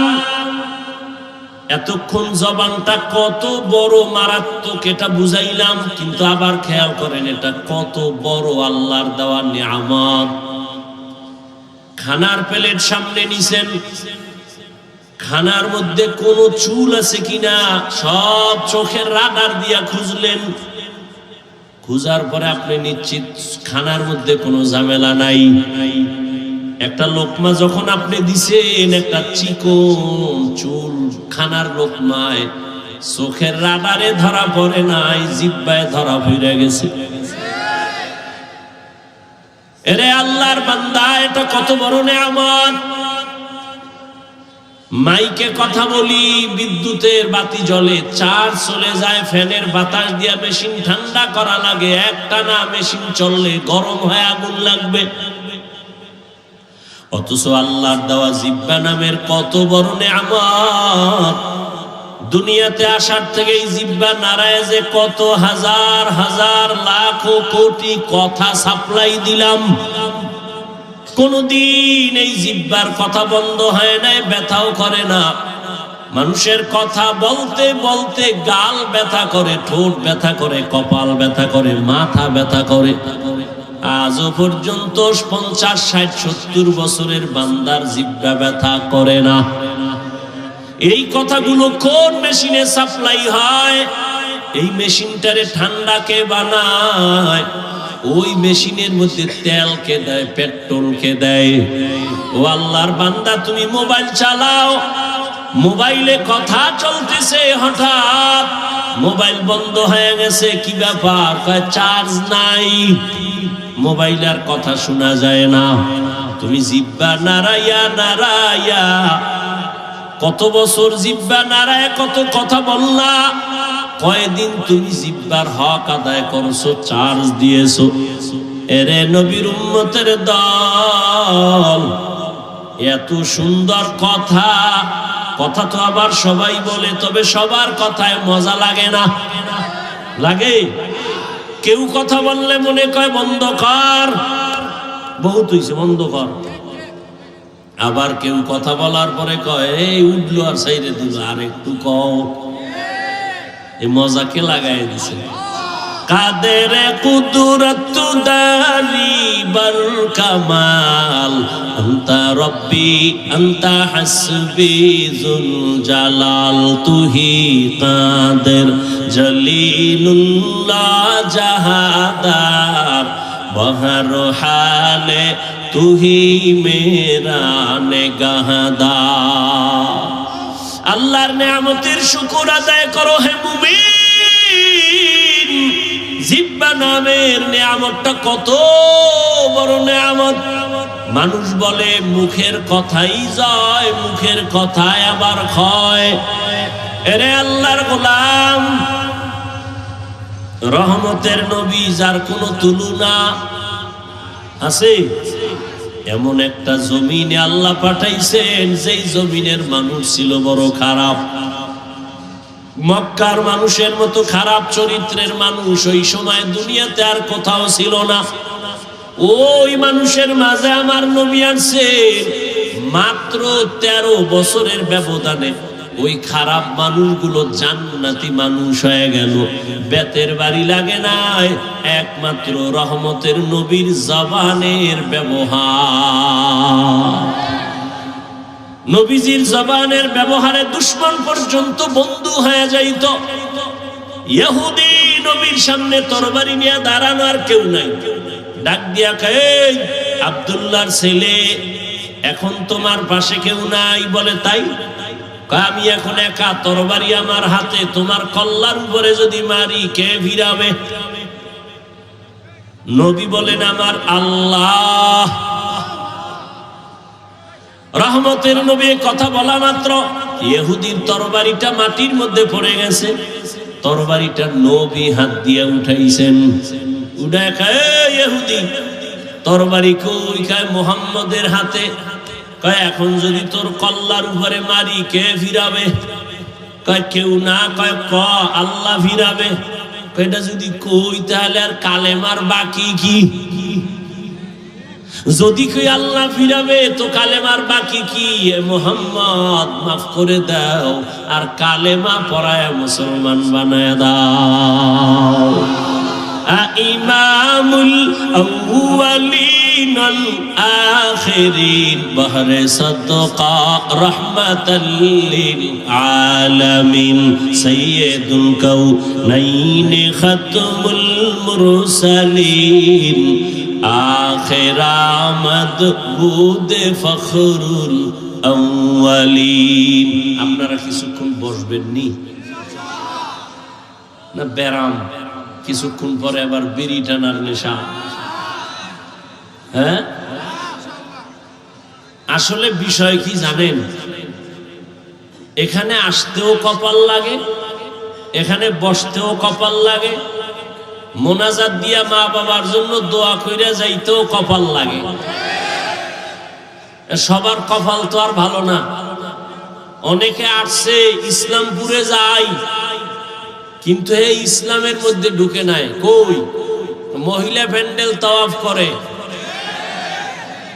Speaker 1: এতক্ষণ জবানটা কত বড় মারাত্মক এটা বুঝাইলাম, কিন্তু আবার খেয়াল করেন এটা কত বড় আল্লাহর দেওয়া নিয়ামত। খানার প্লেট সামনে নিছেন, খানার মধ্যে কোনো চুল আছে কিনা সব চোখের রাডার দিয়া খুঁজলেন। খুঁজার পরে আপনি নিশ্চিত খানার মধ্যে কোনো ঝামেলা নাই। একটা লোকমা যখন আপনি দিছেন, একটা চিকন চুল খানার লোকমায় চোখের রাডারে ধরা পড়ে নাই, জিহ্বায় ধরা পড়ে গেছে। এরে আল্লাহর বান্দা, এটা কত বড় নিয়ামত। মাইকে কথা বলি, বিদ্যুতের বাতি জ্বলে, চার্জ চলে যায়, ফ্যানের বাতাস দিয়া মেশিন ঠান্ডা করা লাগে। একটানা মেশিন চললে গরম হয়ে আগুন লাগবে। অথচ আল্লাহর দেওয়া জিহ্বা নামের কত বড় নিয়ামত। দুনিয়াতে আসার থেকে এই জিহ্বা নারায় যে কত হাজার হাজার লাখ কোটি কথা সাপ্লাই দিলাম, কোনদিন এই জিহ্বার কথা বন্ধ হয় নাই, ব্যথাও করে না। মানুষের কথা বলতে বলতে গাল ব্যথা করে, ঠোঁট ব্যথা করে, কপাল ব্যথা করে, মাথা ব্যথা করে। আজও পর্যন্ত 50, 60, 70 বছরের বান্দার জিহ্বা ব্যথা করে না। এই কথাগুলো কোন মেশিনে সাপ্লাই হয়? এই মেশিনটারে ঠান্ডা কে বানায়? ওই মেশিনের মধ্যে তেল কে দেয়, পেট্রোল কে দেয়? ও আল্লাহর বান্দা, তুমি মোবাইল চালাও, মোবাইলে কথা চলতেছে, হঠাৎ মোবাইল বন্ধ হয়ে গেছে। কি ব্যাপার? কয় চার্জ নাই, মোবাইল আর কথা শোনা যায় না। তুমি জিহ্বা নাড়াইয়া নাড়াইয়া কত বছর জিহ্বা নাড়ায় কত কথা বললা, কয়দিন তুমি জিহ্বার হক আদায় করছো, চার্জ দিয়েছো। এরে নবীর উম্মতের দল, এত সুন্দর কথা, কথা তো আবার সবাই বলে, তবে সবার কথায় মজা লাগে না। লাগে? কেউ কথা বললে মনে কয় বন্ধ কর, বহুত হইছে বন্ধ কর। আবার কেউ কথা বলার পরে কয় এই উঠলো আর সাইরে দিল, আর একটু কও। এই মজাকে লাগাই দিছে। কাদের কুদরত দারি বল কামাল, আনতা রব্বি আনতা হাসবি জুল জালাল, তুহি কাদের জলিলুল্লাহ জাহাদার, বহর হালে তুহি মেরা নেগাহদার। আল্লাহর নিয়ামতের শুকর আদায় করো হে মুমিন। জিহ্বা নামের নেয়ামতটা কত বড় নেয়ামত। মানুষ বলে মুখের কথাই জয়, মুখের কথায় আবার ক্ষয়। এরে আল্লাহর গোলাম, রহমতের নবী যার কোনো তুলনা আছে, এমন একটা জমিনে আল্লাহ পাঠাইছেন যেই জমিনের মানুষ ছিল বড় খারাপ। মক্কার মানুষের মতো খারাপ চরিত্রের মানুষ ওই সময় দুনিয়াতে আর কোথাও ছিল না। ওই মানুষের মাঝে আমার নবী আসছেন, মাত্র 13 বছরের ব্যবধানে ওই খারাপ মানুষগুলো জান্নাতি মানুষ হয়ে গেল। বেতের বাড়ি লাগে নাই, একমাত্র রহমতের নবীর জবানের ব্যবহার। নবীজির জবানের ব্যবহারে দুশমন পর্যন্ত বন্ধু হয়ে যাইত। ইহুদি নবীর সামনে তরবারি নিয়ে দাঁড়ানো আর কেউ নাই, ডাক দিয়া কয়, আব্দুল্লাহর ছেলে, এখন তোমার পাশে কেউ নাই? বলে তাই? আমি এখন একা, তরবারি আমার হাতে, তোমার কল্লার উপরে যদি মারি কে ভিড়াবে? নবী বলেন, আমার আল্লাহ। রহমতের নবী কথা বলা মাত্র ইহুদির তরবারিটা মাটির মধ্যে পড়ে গেছে। তরবারিটা নবী হাত দিয়ে উঠাইছেন। উঠায় কয়, ইহুদি তরবারি কই? কয় মুহাম্মদের হাতে। কয় এখন যদি তোর কল্লার উপরে মারি কে ফিরাবে? কয় কেউ না। কয় ক আল্লাহ ফিরাবে। এটা যদি কই তাহলে আর কালেমার বাকি কি? যদি কই আল্লাহ ফিরাবে তো কালেমার বাকি কি? মুহাম্মদ মাফ করে দাও, আর কালেমা পড়ায় মুসলমান বানায় দাও। ইমামুল আউয়ালিন আল আখিরিন বহরে সাদকা রাহমাতাল লিল আলামিন সাইয়্যিদুল কাউনাইন খাতমুল মুরসালিন আখির মাদবুদ ফখরুল আউয়ালিন। আপনারা কিছুক্ষণ বসবেন নি না? ব্যারাম কিছুক্ষণ পরে আবার বিড়ি টানার নেশা। হ্যাঁ, আসলে বিষয় কি জানেন? এখানে আসতেও কপাল লাগে, এখানে বসতেও কপাল লাগে, মোনাজাত দিয়া মা বাবার জন্য দোয়া কইরা যাইতেও কপাল লাগে। সবার কপাল তো আর ভালো না। অনেকে আসছে ইসলামপুরে যায়, কিন্তু এই ইসলামের মধ্যে ঢুকে নাই। কই? মহিলা প্যান্ডেল তাওয়াফ করে,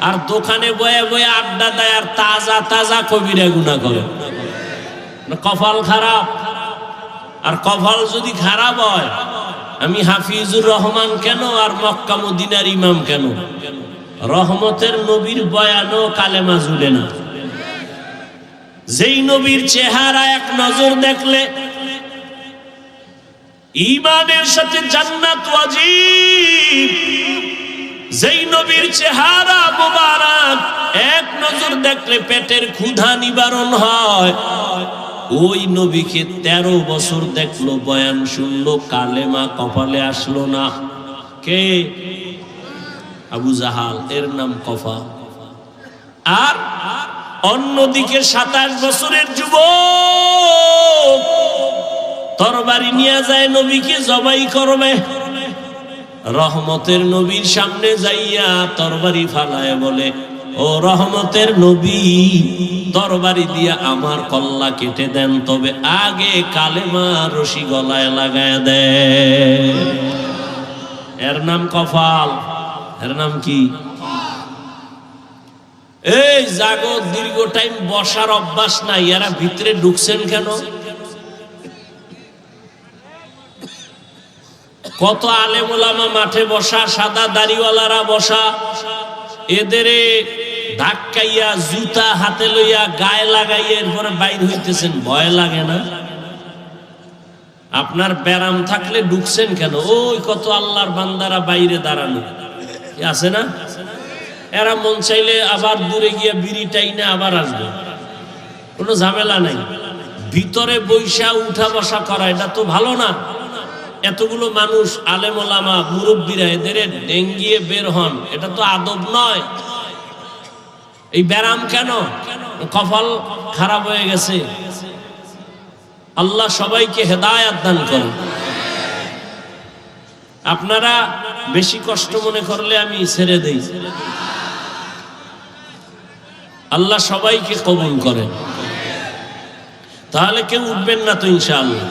Speaker 1: আর দোকানে বয়ে বয়ে আড্ডা দেয়, আর তাজা তাজা কবিরা গুনাহ করে। কপাল খারাপ। আর কপাল যদি খারাপ হয়, আমি হাফিজুর রহমান কেন আর মক্কা মদিনার ইমাম কেন? রহমতের নবীর বয়ানও কালেমা জুড়ে না। যেই নবীর চেহারা এক নজর দেখলে ঈমানের সাথে জান্নাত ওয়াজিব, যেই নবীর চেহারা মুবারক এক নজর দেখলে পেটের ক্ষুধা নিবারণ হয়, ওই নবীকে 13 বছর দেখলো, বয়ান শুনলো, কালেমা কপালে আসলো না। কে? আবু জাহাল, এর নাম কফা। আর অন্যদিকে 27 বছরের যুবক তরবারি নিয়ে যায়, নবীকে জবাই করবে। রহমতের নবীর সামনে যাইয়া তরবারি ফালায় বলে, ও রহমতের নবী, তরবারি দিয়া আমার কল্লা কেটে দেন, তবে আগে কালেমা রশি গলায় লাগায় দেন। এর নাম কফাল। এর নাম কি? এই জাগো, দীর্ঘ টাইম বসার অভ্যাস নাই, এরা ভিতরে ঢুকছেন কেন? কত আলেম ওলামা মাঠে বসা, সাদা দাড়িওয়ালারা বসা, এদেরে ধাক্কাইয়া জুতা হাতে লইয়া গায়ে লাগাইয়া এরপরে বাইর হইতেছেন। ভয় লাগে না? আপনার ব্যারাম থাকলে ঢুকছেন কেন? ওই কত আল্লাহর বান্দারা বাইরে দাঁড়ানো আছে না? এরা মন চাইলে আবার দূরে গিয়া বিড়ি টাইনে আবার আসবে, কোনো ঝামেলা নাই। ভিতরে বৈশা উঠা বসা করা এটা তো ভালো না। এতগুলো মানুষ, আলেম ওলামা, মুরব্বীরা, এদের ডেঙ্গিয়ে বের হন, এটা তো আদব নয়। এই ব্যারাম কেন? কপাল খারাপ হয়ে গেছে। আল্লাহ সবাইকে হেদায়েত দান করেন। আপনারা বেশি কষ্ট মনে করলে আমি ছেড়ে দেই। আল্লাহ সবাইকে কবুল করেন। তাহলে কেউ উঠবেন না তো? ইনশাআল্লাহ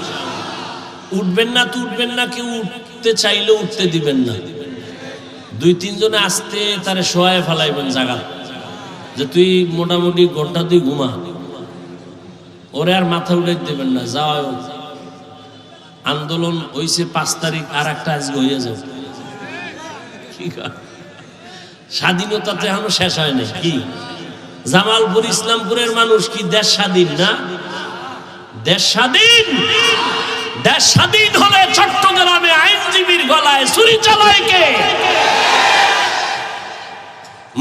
Speaker 1: উঠবেন না তো উঠবেন না। কেউ উঠতে চাইলে উঠতে দিবেন না। 2-3 জনে আসতে তারে শোয়ায় ফেলাইবেন জায়গা, যে তুই মোটামুটি ঘন্টা তুই ঘুমা, ওরে আর মাথা উঠে দেবেন না। যাও, আন্দোলন হইছে 5 তারিখ, আর একটা আজকে হয়ে যাবে। স্বাধীনতা তো এখনো শেষ হয় না। কি জামালপুর ইসলামপুরের মানুষ কি দেশ স্বাধীন না? দেশ স্বাধীন। দেশ স্বাধীন হলে চট্টগ্রামে আইনজীবীর গলায় ছুরি চালায় কে?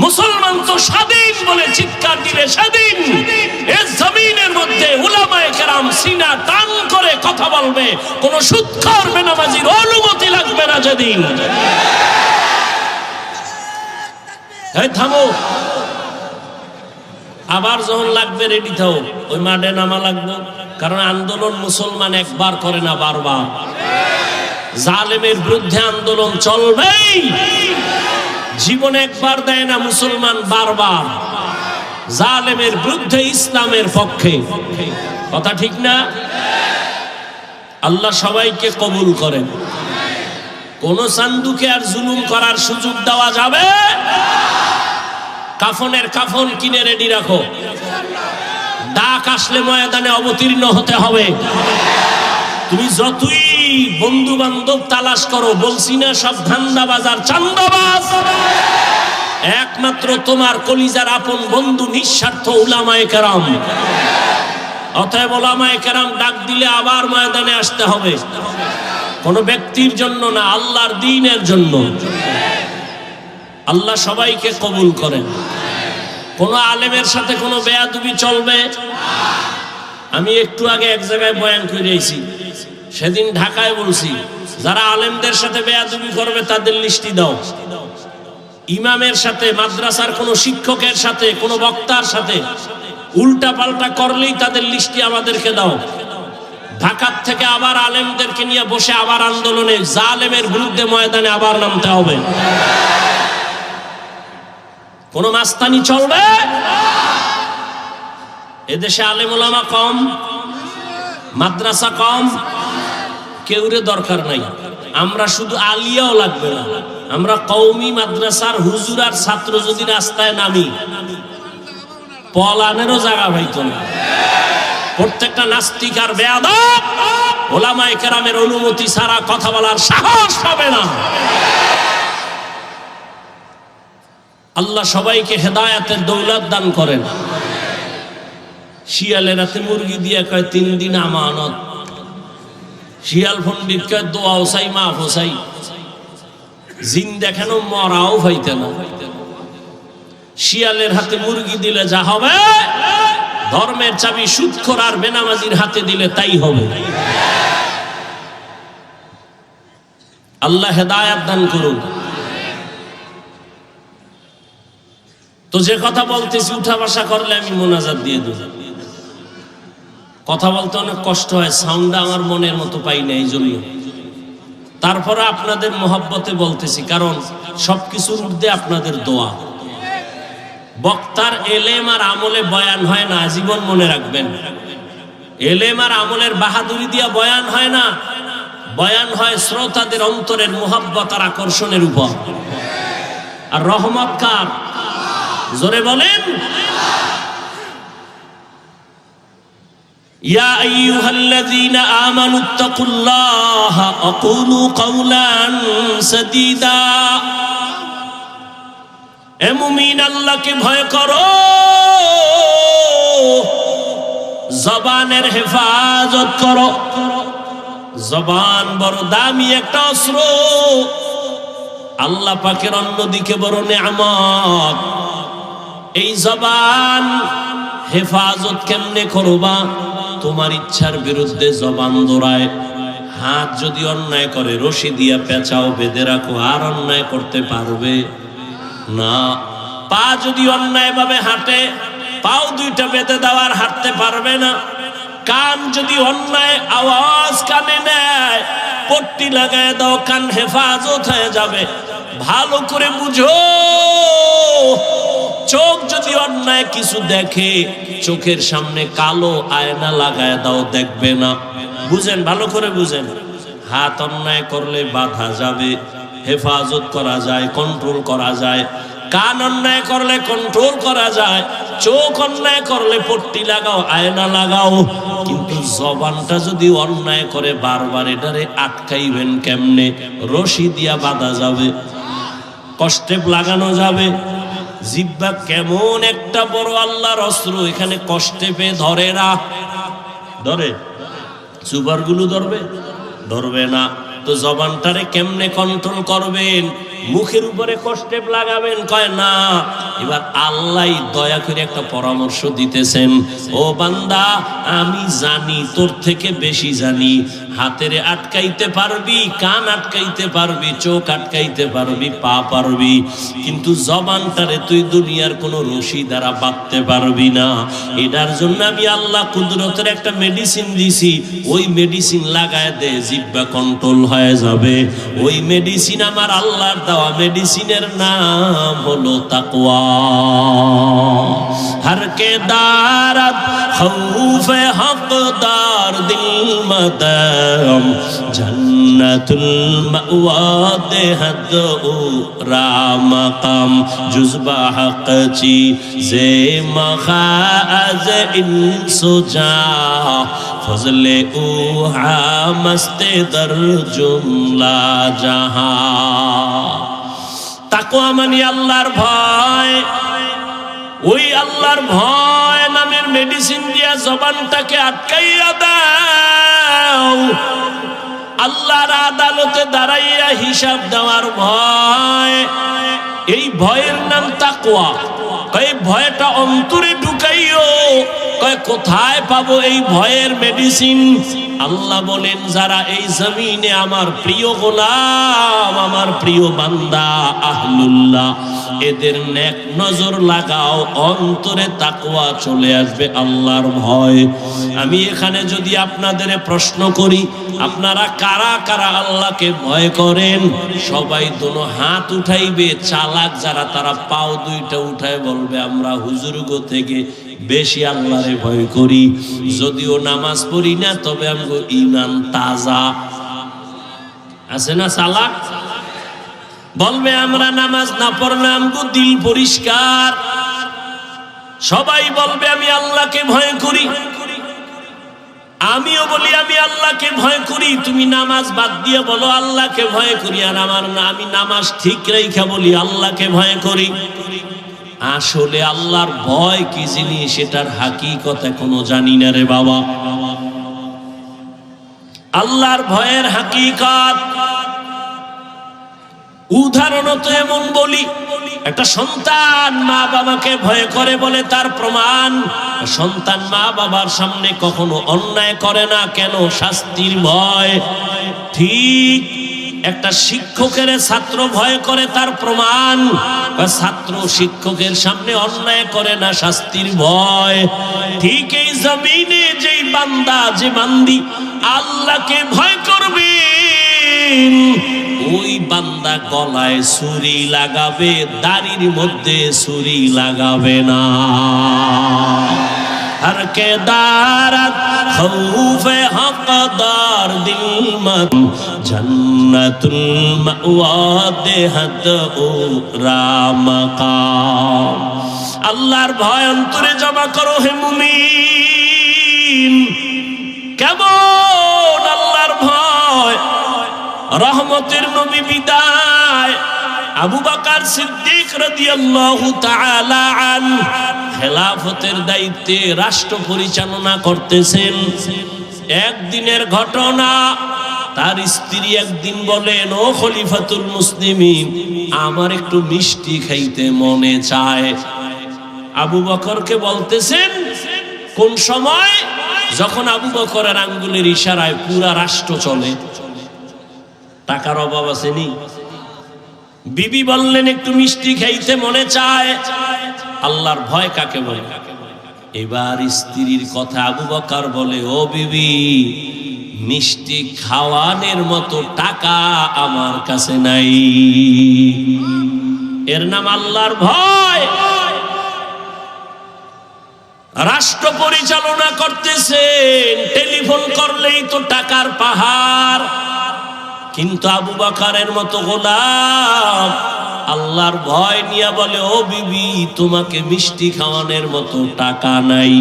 Speaker 1: মুসলমান তো স্বাধীন বলে চিৎকার দিলে স্বাধীন। এই জমিনের মধ্যে উলামায়ে কেরাম সিনা টান করে কথা বলবে, কোন সুদখোর বেনামাজির অনুমতি লাগবে না যেদিন। এই থামো, আবার যখন লাগবে রেডি থাও, ওই মাঠে নামা লাগবে। কারণ আন্দোলন মুসলমান একবার করে না, বারবার। জালেমের বিরুদ্ধে আন্দোলন চলবেই। জীবন একবার দেয় না মুসলমান, বারবার। জালেমের বিরুদ্ধে, ইসলামের পক্ষে। কথা ঠিক না? আল্লাহ সবাইকে কবুল করেন। কোন সান্দুকে আর জুলুম করার সুযোগ দেওয়া যাবে? কাফনের কাফন কিনে রেডি রাখো। ডাক আসলে ময়দানে অবতীর্ণ হতে হবে। তুমি যতই বন্ধু বান্ধব তালাশ করো, বলছি না সব ধান্দাবাজ আর চান্দাবাজ, একমাত্র তোমার কলিজার আপন বন্ধু নিঃস্বার্থ উলামায়ে কেরাম। অতএব উলামায়ে কেরাম ডাক দিলে আবার ময়দানে আসতে হবে। কোন ব্যক্তির জন্য না, আল্লাহর দ্বীনের জন্য। আল্লাহ সবাইকে কবুল করেন। কোন আলেমের সাথে কোনো বেয়াদবি চলবে? আমি একটু আগে এক জায়গায় বয়ান করে এসেছি, সেদিন ঢাকায় বলছি, যারা আলেমদের সাথে বেয়াদবি করবে তাদের লিস্টি দাও। ইমামের সাথে, মাদ্রাসার কোন শিক্ষকের সাথে, কোন বক্তার সাথে উল্টা পাল্টা করলেই তাদের লিস্টি আমাদেরকে দাও। ঢাকার থেকে আবার আলেমদেরকে নিয়ে বসে আবার আন্দোলনে, জালেমের বিরুদ্ধে ময়দানে আবার নামতে হবে। কোন মাস্তানি চলবে? এদেশে আলেম ওলামা কম, মাদ্রাসা কম, কেউরে দরকার নাই। আমরা শুধু আলিয়াও লাগবে না, আমরা কওমি মাদ্রাসার হুজুর আর ছাত্র যদি রাস্তায় নামি, পলানেরও জায়গা পাইতো না। প্রত্যেকটা নাস্তিক আর বেয়াদব ওলামায়ে কেরামের অনুমতি ছাড়া কথা বলার সাহস পাবে না। আল্লাহ সবাইকে হেদায়েতের দৌলত দান করেন। শিয়ালের রাতে মুরগি দিয়ে কয় 3 দিন আমানত। শিয়াল পণ্ডিত কয় দোয়া ওসাই, মাফ ওসাই। জিন দেখানো মরাও হইতে না। শিয়ালের হাতে মুরগি দিলে যা হবে, ধর্মের চাবি সুদখোর আর বেনামাজির হাতে দিলে তাই হবে। আল্লাহ হেদায়েত দান করুন। তো যে কথা বলতেছি, উঠা বসা করলে আমি মোনাজাত দিয়ে দেব। কথা বলতে অনেক কষ্ট হয়, সাউন্ডটা আমার মনের মতো পাই না, এই জন্য। তারপরে আপনাদের মহব্বতে বলতেছি, কারণ সবকিছুর ঊর্ধ্বে আপনাদের দোয়া। বক্তার এলেম আর আমলে বয়ান হয় না, জীবন মনে রাখবেন। এলেম আর আমলের বাহাদুরি দিয়া বয়ান হয় না, বয়ান হয় শ্রোতাদের অন্তরের মহব্বত আর আকর্ষণের উপর। আর রহমত কার? জোরে বলেন। ইয়া আইয়ুহাল্লাযীনা আমানুত্তাকুল্লাহা ওয়া কুলু কাওলান সাদীদা। হে মুমিন, আল্লাহকে ভয় করো, জবানের হেফাজত করো। জবান বড় দামি একটা অস্ত্র, আল্লাহ পাকের অন্যদিকে বড় নেয়ামত। এই জবান হেফাজত কেমনে করবা? তোমার ইচ্ছার বিরুদ্ধে জবান দৌড়ায়, হাত যদি অন্যায় করে রশি দিয়া পেঁচাও বেঁধে রাখো, আর অন্যায় করতে পারবে না। পা যদি অন্যায় ভাবে হাঁটে, পাও দুইটা বেঁধে দেওয়ার হাঁটতে পারবে না। কান যদি অন্যায় আওয়াজ কানে নেয়, পট্টি লাগায় দাও, কান হেফাজত হয়ে যাবে। ভালো করে বুঝো, চোখ যদি অন্যায় কিছু দেখে, চোখের সামনে কালো আয়না লাগায় দাও, দেখবে না। বুঝেন, ভালো করে বুঝেন। হাত অন্যায় করলে বাধা যাবে, হেফাজত করা যায়, কন্ট্রোল করা যায়। কান অন্যায় করলে কন্ট্রোল করা যায়। চোখ অন্যায় করলে পট্টি লাগাও, আয়না লাগাও। কিন্তু জবানটা যদি অন্যায় করে বারবার, এটারে আটকাইবেন কেমনে? রশি দিয়া বাঁধা যাবে, কষ্টে লাগানো যাবে। জিহ্বা কেমন একটা বড় আল্লাহর অস্ত্র, এখানে কষ্টে পেয়ে ধরে না। ধরে? সুপারগুলো ধরবে? ধরবে না। তো জবানটারে কেমনে কন্ট্রোল করবেন? মুখের উপরে কষ্টে লাগাবেন? কয় না। এবার আল্লাহ দয়া করে একটা পরামর্শ দিতেছেন, ও বান্দা, আমি জানি, তোর থেকে বেশি জানি। হাতেরে আটকাইতে পারবি, কান আটকাইতে পারবি, চোখ আটকাইতে পারবি, পা পারবি, কিন্তু জবানটারে তুই দুনিয়ার কোনো রশি দ্বারা বাঁধতে পারবি না। এটার জন্য আমি আল্লাহ কুদরতের একটা মেডিসিন দিছি, ওই মেডিসিন লাগায় দে, জিহ্বা কন্ট্রোল হয়ে যাবে। ওই মেডিসিন আমার আল্লাহর দেওয়া, মেডিসিনের নাম হলো তাকওয়া। हर के दारत खौफ हकदार दिल मदम जन्नतुल मअवा देहद रामकम जुज़बा हक ची जे मखाज इंसुजा फजले उहा मस्ते दर जुमला जहां। তাকওয়া মানে আল্লাহর ভয়। ওই আল্লাহর ভয় নামের মেডিসিন দিয়া জবানটাকে আটকাইয়া দাও। আল্লাহর আদালতে দাঁড়াইয়া হিসাব দেওয়ার ভয়, এই ভয়ের নাম তাকওয়া। এই ভয়টা অন্তরে ঢুকাইও। কয় কোথায় পাবো এই ভয়ের মেডিসিন? আল্লাহ বলেন, যারা এই জমিনে আমার প্রিয় গোলাম, আমার প্রিয় বান্দা আহলুল্লাহ, এদের নেক নজর লাগাও, অন্তরে তাকওয়া চলে আসবে, আল্লাহর ভয়। আমি এখানে যদি আপনাদের প্রশ্ন করি, আপনারা কারা কারা আল্লাহকে ভয় করেন? সবাই দোনো হাত উঠাইবে। চালাক যারা, তারা পাও দুইটা উঠায় বলবে, আমরা হুজুরগো থেকে বেশি আল্লাহরে ভয় করি। যদিও নামাজ পড়ি না, তবে আমগো ঈমান তাজা আছে না। চালাক বলবে, আমরা নামাজ না পড়লে আমগো দিল পরিষ্কার। সবাই বলবে আমি আল্লাহকে ভয় করি। আমিও বলি আমি আল্লাহকে ভয় করি। তুমি নামাজ বাদ দিয়ে বলো আল্লাহকে ভয় করি, আর আমি নামাজ ঠিক রেখা বলি আল্লাহকে ভয় করি। আসলে আল্লাহর ভয় কি জিনিস, সেটার হাকিকত এখনো জানি না রে বাবা। আল্লাহর ভয়ের হাকিকত উদাহরণত এমন বলি, একটা সন্তান মা বাবাকে ভয় করে বলে তার প্রমাণ, সন্তান মা বাবার সামনে কখনো অন্যায় করে না। কেন? শাস্তির ভয়। ঠিক একটা শিক্ষকের ছাত্র ভয় করে, তার প্রমাণ, ছাত্র শিক্ষকের সামনে অন্যায় করে না, শাস্তির ভয়। ঠিক এই জমিনে যেই বান্দা, যে বান্দি আল্লাহকে ভয় করবে, ওই বান্দা গলায় ছুরি লাগাবে, দাড়ির মধ্যে ছুরি লাগাবে না। हर के दारत खौफे हकदार दिल मत जन्नतुल मअवा देहद रामकाम। আল্লাহর ভয় অন্তরে জমা করো হে মুমিন। কেমন আল্লাহর ভয়? রহমতের নবী বিদায়, আবু বকর সিদ্দিক রাদিয়াল্লাহু তাআলা আনহু খেলাফতের দায়িত্বে রাষ্ট্র পরিচালনা করতেছেন। একদিনের ঘটনা, তার স্ত্রী একদিন বলেন, ও খলিফাতুল মুসলিমিন, আমার একটু মিষ্টি খাইতে মনে চায়। আবু বকরকে বলতেছেন, কোন সময়? যখন আবু বকরের আঙ্গুলের ইশারায় পুরা রাষ্ট্র চলে, টাকার অভাব আসেনি। বিবি বললেন একটু মিষ্টি খাইতে মনে চায়। আল্লাহর ভয় কাকে বলে? এবার স্ত্রীর কথা আবু বকর বলে, ও বিবি, মিষ্টি খাওয়ানোর মতো টাকা আমার কাছে নাই। এর নাম আল্লাহর ভয়। রাষ্ট্র পরিচালনা করতেছেন, টেলিফোন করলেই তো টাকার পাহাড়, কিন্তু আবু বকরের মতো গোলাম আল্লাহর ভয় নিয়ে বলে, ও বিবি, তোমাকে মিষ্টি খাওয়ানোর মতো টাকা নাই।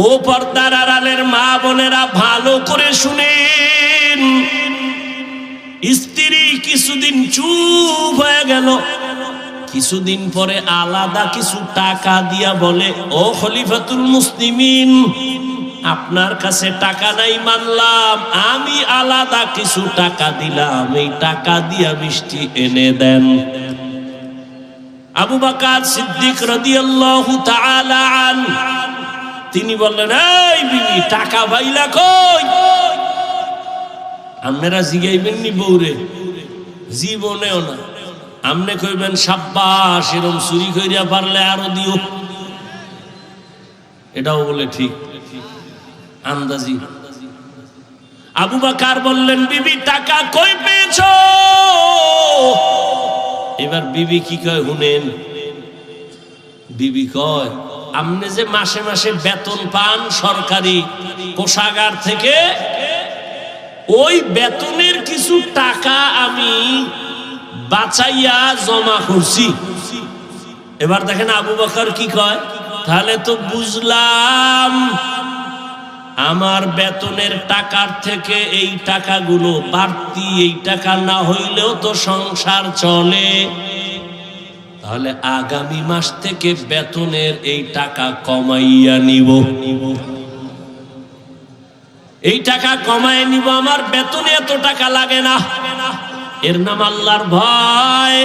Speaker 1: ও পর্দার আড়ালের মা বোনেরা, ভালো করে শুনেন। স্ত্রী কিছুদিন চুপ হয়ে গেল, কিছুদিন পরে আলাদা কিছু টাকা দিয়া বলে, ও খলিফাতুল মুসলিমিন, আপনার কাছে টাকা নাই মানলাম, আমি আলাদা কিছু টাকা দিলাম, এই টাকা দিয়া মিষ্টি এনে দেন। আবু বকর সিদ্দিক রাদিয়াল্লাহু তাআলা আনহু তিনি বললেন, এই বিবি, টাকা পাইলা কই? আপনারা জিগাইবেন নি বউরে? জীবনেও না। আমনে কইবেন, সাব্বাস, এরকম চুরি কইরা পারলে আরো দিও। এটাও বলে ঠিক আন্দাজি। আবু বকর বললেন, বিবি, টাকা কই পেয়েছো? এবার বিবি কি কয় শুনেন। বিবি কয়, আপনি যে মাসে মাসে বেতন পান সরকারি কোষাগার থেকে, ওই বেতনের কিছু টাকা আমি বাঁচাইয়া জমা করছি। এবার দেখেন আবু বকর কি কয়, তাহলে তো বুঝলাম আমার বেতনের টাকার থেকে এই টাকাগুলো বাড়তি, এই টাকা না হইলেও তো সংসার চলে, তাহলে আগামী মাস থেকে বেতনের এই টাকা কমাইয়া নিব, এই টাকা কমায় নিব, আমার বেতনে এত টাকা লাগে না। এর নাম আল্লাহর ভয়।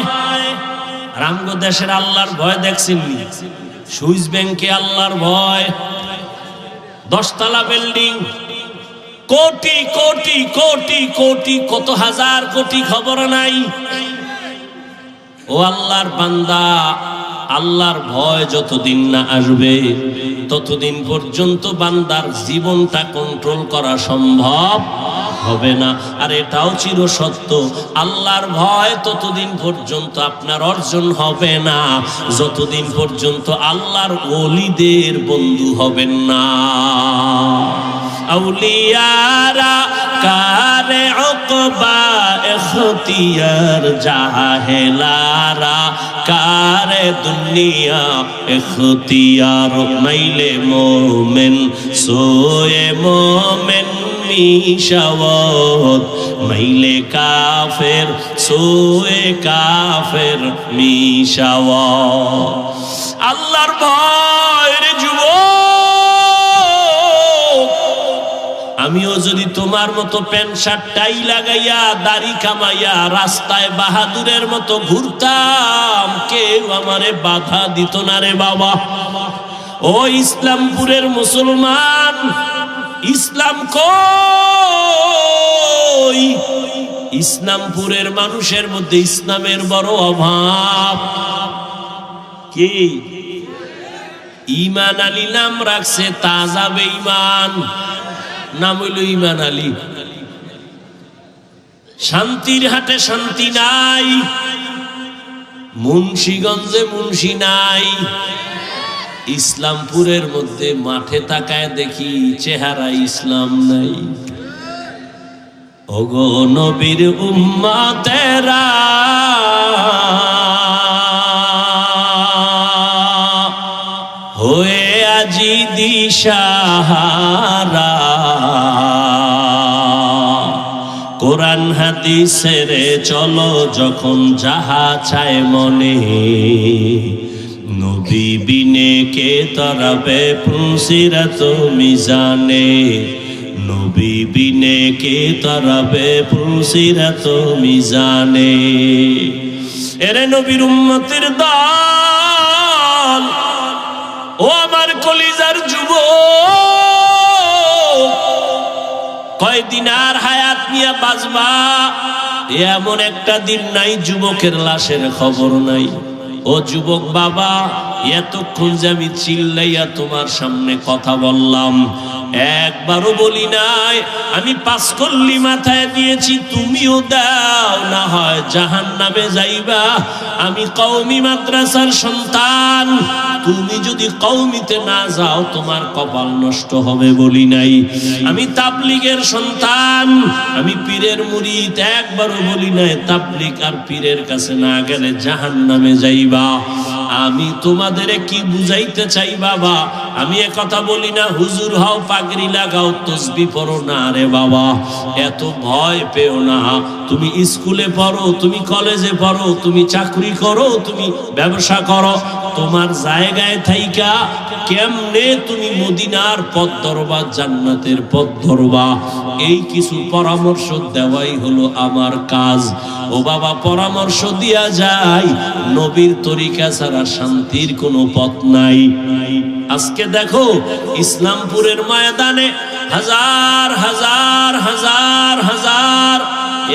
Speaker 1: রামগো দেশের আল্লাহর ভয় দেখছেন? সুইস ব্যাংকে আল্লাহর ভয়, 10 তলা বিল্ডিং, কোটি কোটি কোটি কোটি, কত হাজার কোটি খবর নাই। ও আল্লাহর বান্দা, আল্লাহর ভয় যতদিন না আসবে ততদিন পর্যন্ত বান্দার জীবনটা কন্ট্রোল করা সম্ভব হবে না। আর এটাও চির সত্য, আল্লাহর ভয় ততদিন পর্যন্ত আপনার অর্জন হবে না যতদিন পর্যন্ত আল্লাহর ওলিদের বন্ধু হবেন না। আউলিয়ারা কারে উকবা ইখতিয়ার, জাহেলারা কারে দুনিয়া ইখতিয়ার। মাইলে মোমেন সোয়ে মোমেন মিশাওয়াত, মাইলে কাফের সোয়ে কাফের মিশাওয়াত। আল্লাহর ভয়ের যুবক, আমিও যদি তোমার মতো প্যান্ট শার্ট টাই লাগাইয়া দাড়ি কামাইয়া রাস্তায় বাহাদুরের মতো ঘুরতাম, কেউ আমারে বাধা দিত না রে বাবা। ও ইসলামপুরের মুসলমান, ইসলাম কই? ইসলামপুরের মানুষের মধ্যে ইসলামের বড় অভাব। কি ঈমান আলী নাম রাখছে, তাজা বেঈমান, নাম হইল ঈমান আলী। শান্তির হাটে শান্তি নাই, মুন্সিগঞ্জে মুন্সি নাই। ইসলামপুরের মধ্যে মাঠে তাকায় দেখি চেহারা ইসলাম নাই। ওগো নবীর উম্মতেরা, হয়ে আজি দিশাহারা, কোরআন হাদিসের চলো যখন যাহা চায় মনে, নবী বিনে কে তরাবে পুলসিরাত মিজানে, নবী বিনে কে তরাবে পুলসিরাত মিজানে। এরে নবীর উম্মতের দল, ও আমার কলিজার যুবক, কয়দিন আর হায়াত নিয়ে বাঁচবা এমন একটা দিন নাই যুবকের লাশের খবর নাই। ও যুবক বাবা, এতক্ষণ যে আমি চিল্লাইয়া তোমার সামনে কথা বললাম, একবারও বলি নাই আমি 5 কল্লি মাথায় দিয়েছি তুমিও দাও, না হয় জাহান্নামে যাইবা। আমি কওমি মাদ্রাসার সন্তান, তুমি যদি কওমিতে না যাও তোমার কপাল নষ্ট হবে বলি নাই। আমি তাবলীগের সন্তান, আমি পীরের মুরিদ, একবারও বলি নাই তাবলীগ আর পীরের কাছে না গেলে জাহান্নামে যাইবা। আমি তোমাদের কি বুঝাইতে চাই বাবা, আমি এ কথা বলি না হুজুর হও, পাগড়ি লাগাও, তসবিহ পড়ো না রে বাবা, এত ভয় পেও না। তুমি স্কুলে পড়ো, তুমি কলেজে পড়ো, তুমি চাকরি করো, তুমি ব্যবসা করো, তোমার জায়গায় থাইকা কেমনে তুমি মদিনার পথ ধরবা, জান্নাতের পথ ধরবা, এই কিছু পরামর্শ দেওয়াই হলো আমার কাজ। ও বাবা, পরামর্শ দিয়া যায়, নবীর তরিকা ছাড়া শান্তির কোনো পথ নাই। আজকে দেখো ইসলামপুরের ময়দানে হাজার হাজার হাজার হাজার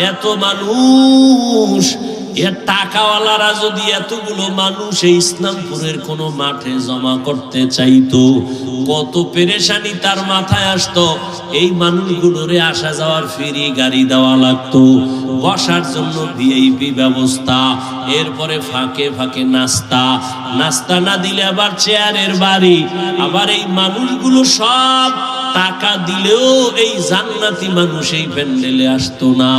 Speaker 1: এত মানুষ, এর টাকাওয়ালারা যদি এতগুলো মানুষ এই ইসলামপুরের কোনো মাঠে জমা করতে চাইতো, কত পেরেশানি তার মাথায় আসতো। এই মানুষগুলোরে আসা যাওয়ার ফ্রি গাড়ি দেওয়া লাগতো, বসার জন্য ভিআইপি ব্যবস্থা, এরপরে ফাঁকে ফাঁকে নাস্তা, নাস্তা না দিলে আবার চেয়ারের বাড়ি। আবার এই মানুষগুলো সব টাকা দিলেও এই জান্নাতি মানুষ এই প্যান্ডেলে আসতো না।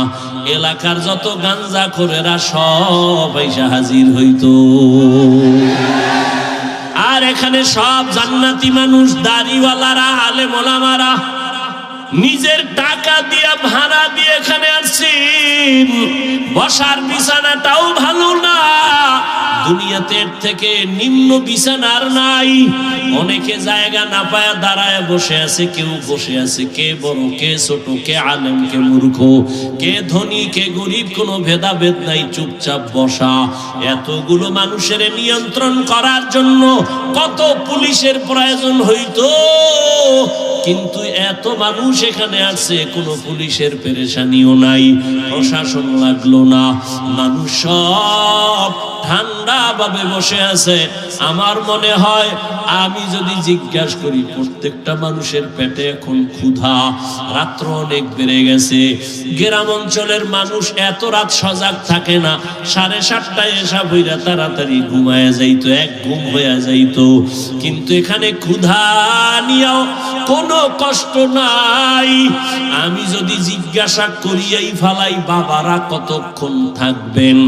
Speaker 1: এলাকার যত গাঞ্জাখোরেরা সব এসে হাজির হইতো, আর এখানে সব জান্নাতি মানুষ, দাড়িওয়ালারা, আলেম ওলামারা নিজের টাকা দিয়া ভাড়া দিয়ে এখানে আসছেন। বসার বিছানাটাও ভালো না, দুনিয়াতে এর থেকে নিম্ন বিছানার নাই। অনেকে জায়গা না পায়া দাঁড়ায় বসে আছে, কেউ বসে আছে, কে বড় কে ছোট, কে আলেম কে মূর্খ, কে ধনী কে গরিব, কোনো ভেদাভেদ নাই, চুপচাপ বসা। এতগুলো মানুষের নিয়ন্ত্রণ করার জন্য কত পুলিশের প্রয়োজন হইতো, কিন্তু এত মানুষ এখানে আছে, কোনো পুলিশের পেরেশানিও নাই, প্রশাসন লাগলো না, মানুষ সব ঠান্ডা ভাবে বসে আছে। আমার মনে হয় আমি যদি জিজ্ঞাসা করি, প্রত্যেকটা মানুষের পেটে এখন ক্ষুধা, রাত্র অনেক বেড়ে গেছে। গ্রাম অঞ্চলের মানুষ এত রাত সজাগ থাকে না, 7:30টায় এসা বইরা তাড়াতাড়ি ঘুমায় যাইতো, এক ঘুম হয়ে যাইতো। কিন্তু এখানে ক্ষুধা নিয়েও কোনো কষ্ট নাই। আমি যদি জিজ্ঞাসা করিয়াই ফালাই বাবারা কতক্ষণ থাকবেন,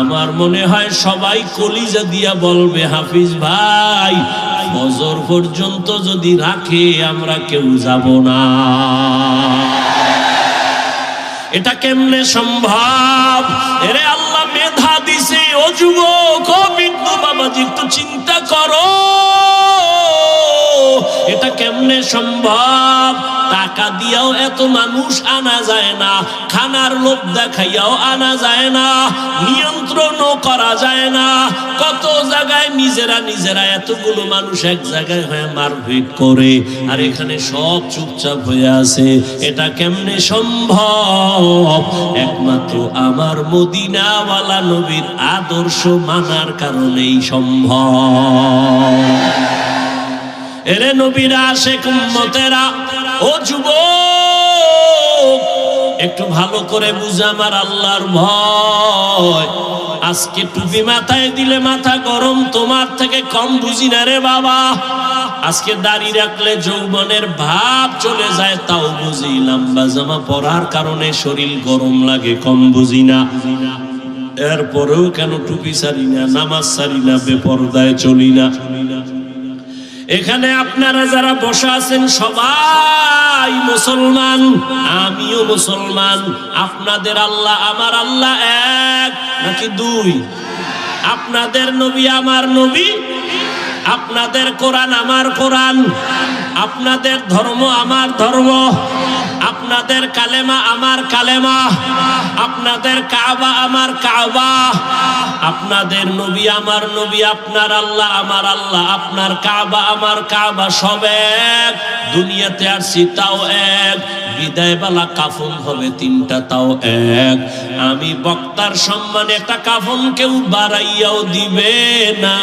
Speaker 1: আমার মনে হয় সবাই কলিজা দিয়া বলবে হাফিজ ভাই ফজর পর্যন্ত যদি রাখে আমরা কেউ যাব না। এটা কেমনে সম্ভব? এরে আল্লাহ মেধা দিছে। ও যুবক, ও বৃদ্ধ বাবাজি, একটু চিন্তা করো, এটা কেমনে সম্ভব? টাকা দিয়াও এত মানুষ আনা যায় না, খানার লোভ দেখাইয়াও আনা যায় না, নিয়ন্ত্রণও করা যায় না। কত জায়গায় নিজেরা নিজেরা এতগুলো মানুষ এক জায়গায় হয়ে মারপিট করে, আর এখানে সব চুপচাপ হয়ে আছে। এটা কেমনে সম্ভব? একমাত্র আমার মদিনাওয়ালা নবীর আদর্শ মানার কারণেই সম্ভব। এরে নবীর আশিক উম্মতেরা, ও যুবক, একটু ভালো করে বুঝে আমার আল্লাহর ভয়। আজকে টুপি মাথায় দিলে মাথা গরম, তোমার থেকে কম বুঝি না রে বাবা। আজকে দাড়ি রাখলে যৌবনের ভাব চলে যায়, তাও বুঝি। লম্বা জামা পরার কারণে শরীর গরম লাগে, কম বুঝি না। এরপরেও কেন টুপি ছাড়ি না, নামাজ ছাড়ি না, বেপরদায় চলি না। এখানে আপনারা যারা বসে আছেন সবাই মুসলমান, আমিও মুসলমান। আপনাদের আল্লাহ আমার আল্লাহ এক নাকি দুই? আপনাদের নবী আমার নবী, আপনাদের কোরআন আমার কোরআন, আপনাদের ধর্ম আমার ধর্ম, আপনাদের কালেমা আমার কালেমা, আপনাদের কাবা আমার কাবা, আপনাদের নবী আমার নবী, আপনার আল্লাহ আমার আল্লাহ, আপনার কাবা আমার কাবা, সব এক। দুনিয়াতে আসছি তাও এক, বিদায় বেলা কাফন হবে তিনটা, তাও এক। আমি বক্তার সম্মানে একটা কাফন কেউ বাড়াইয়াও দিবে না।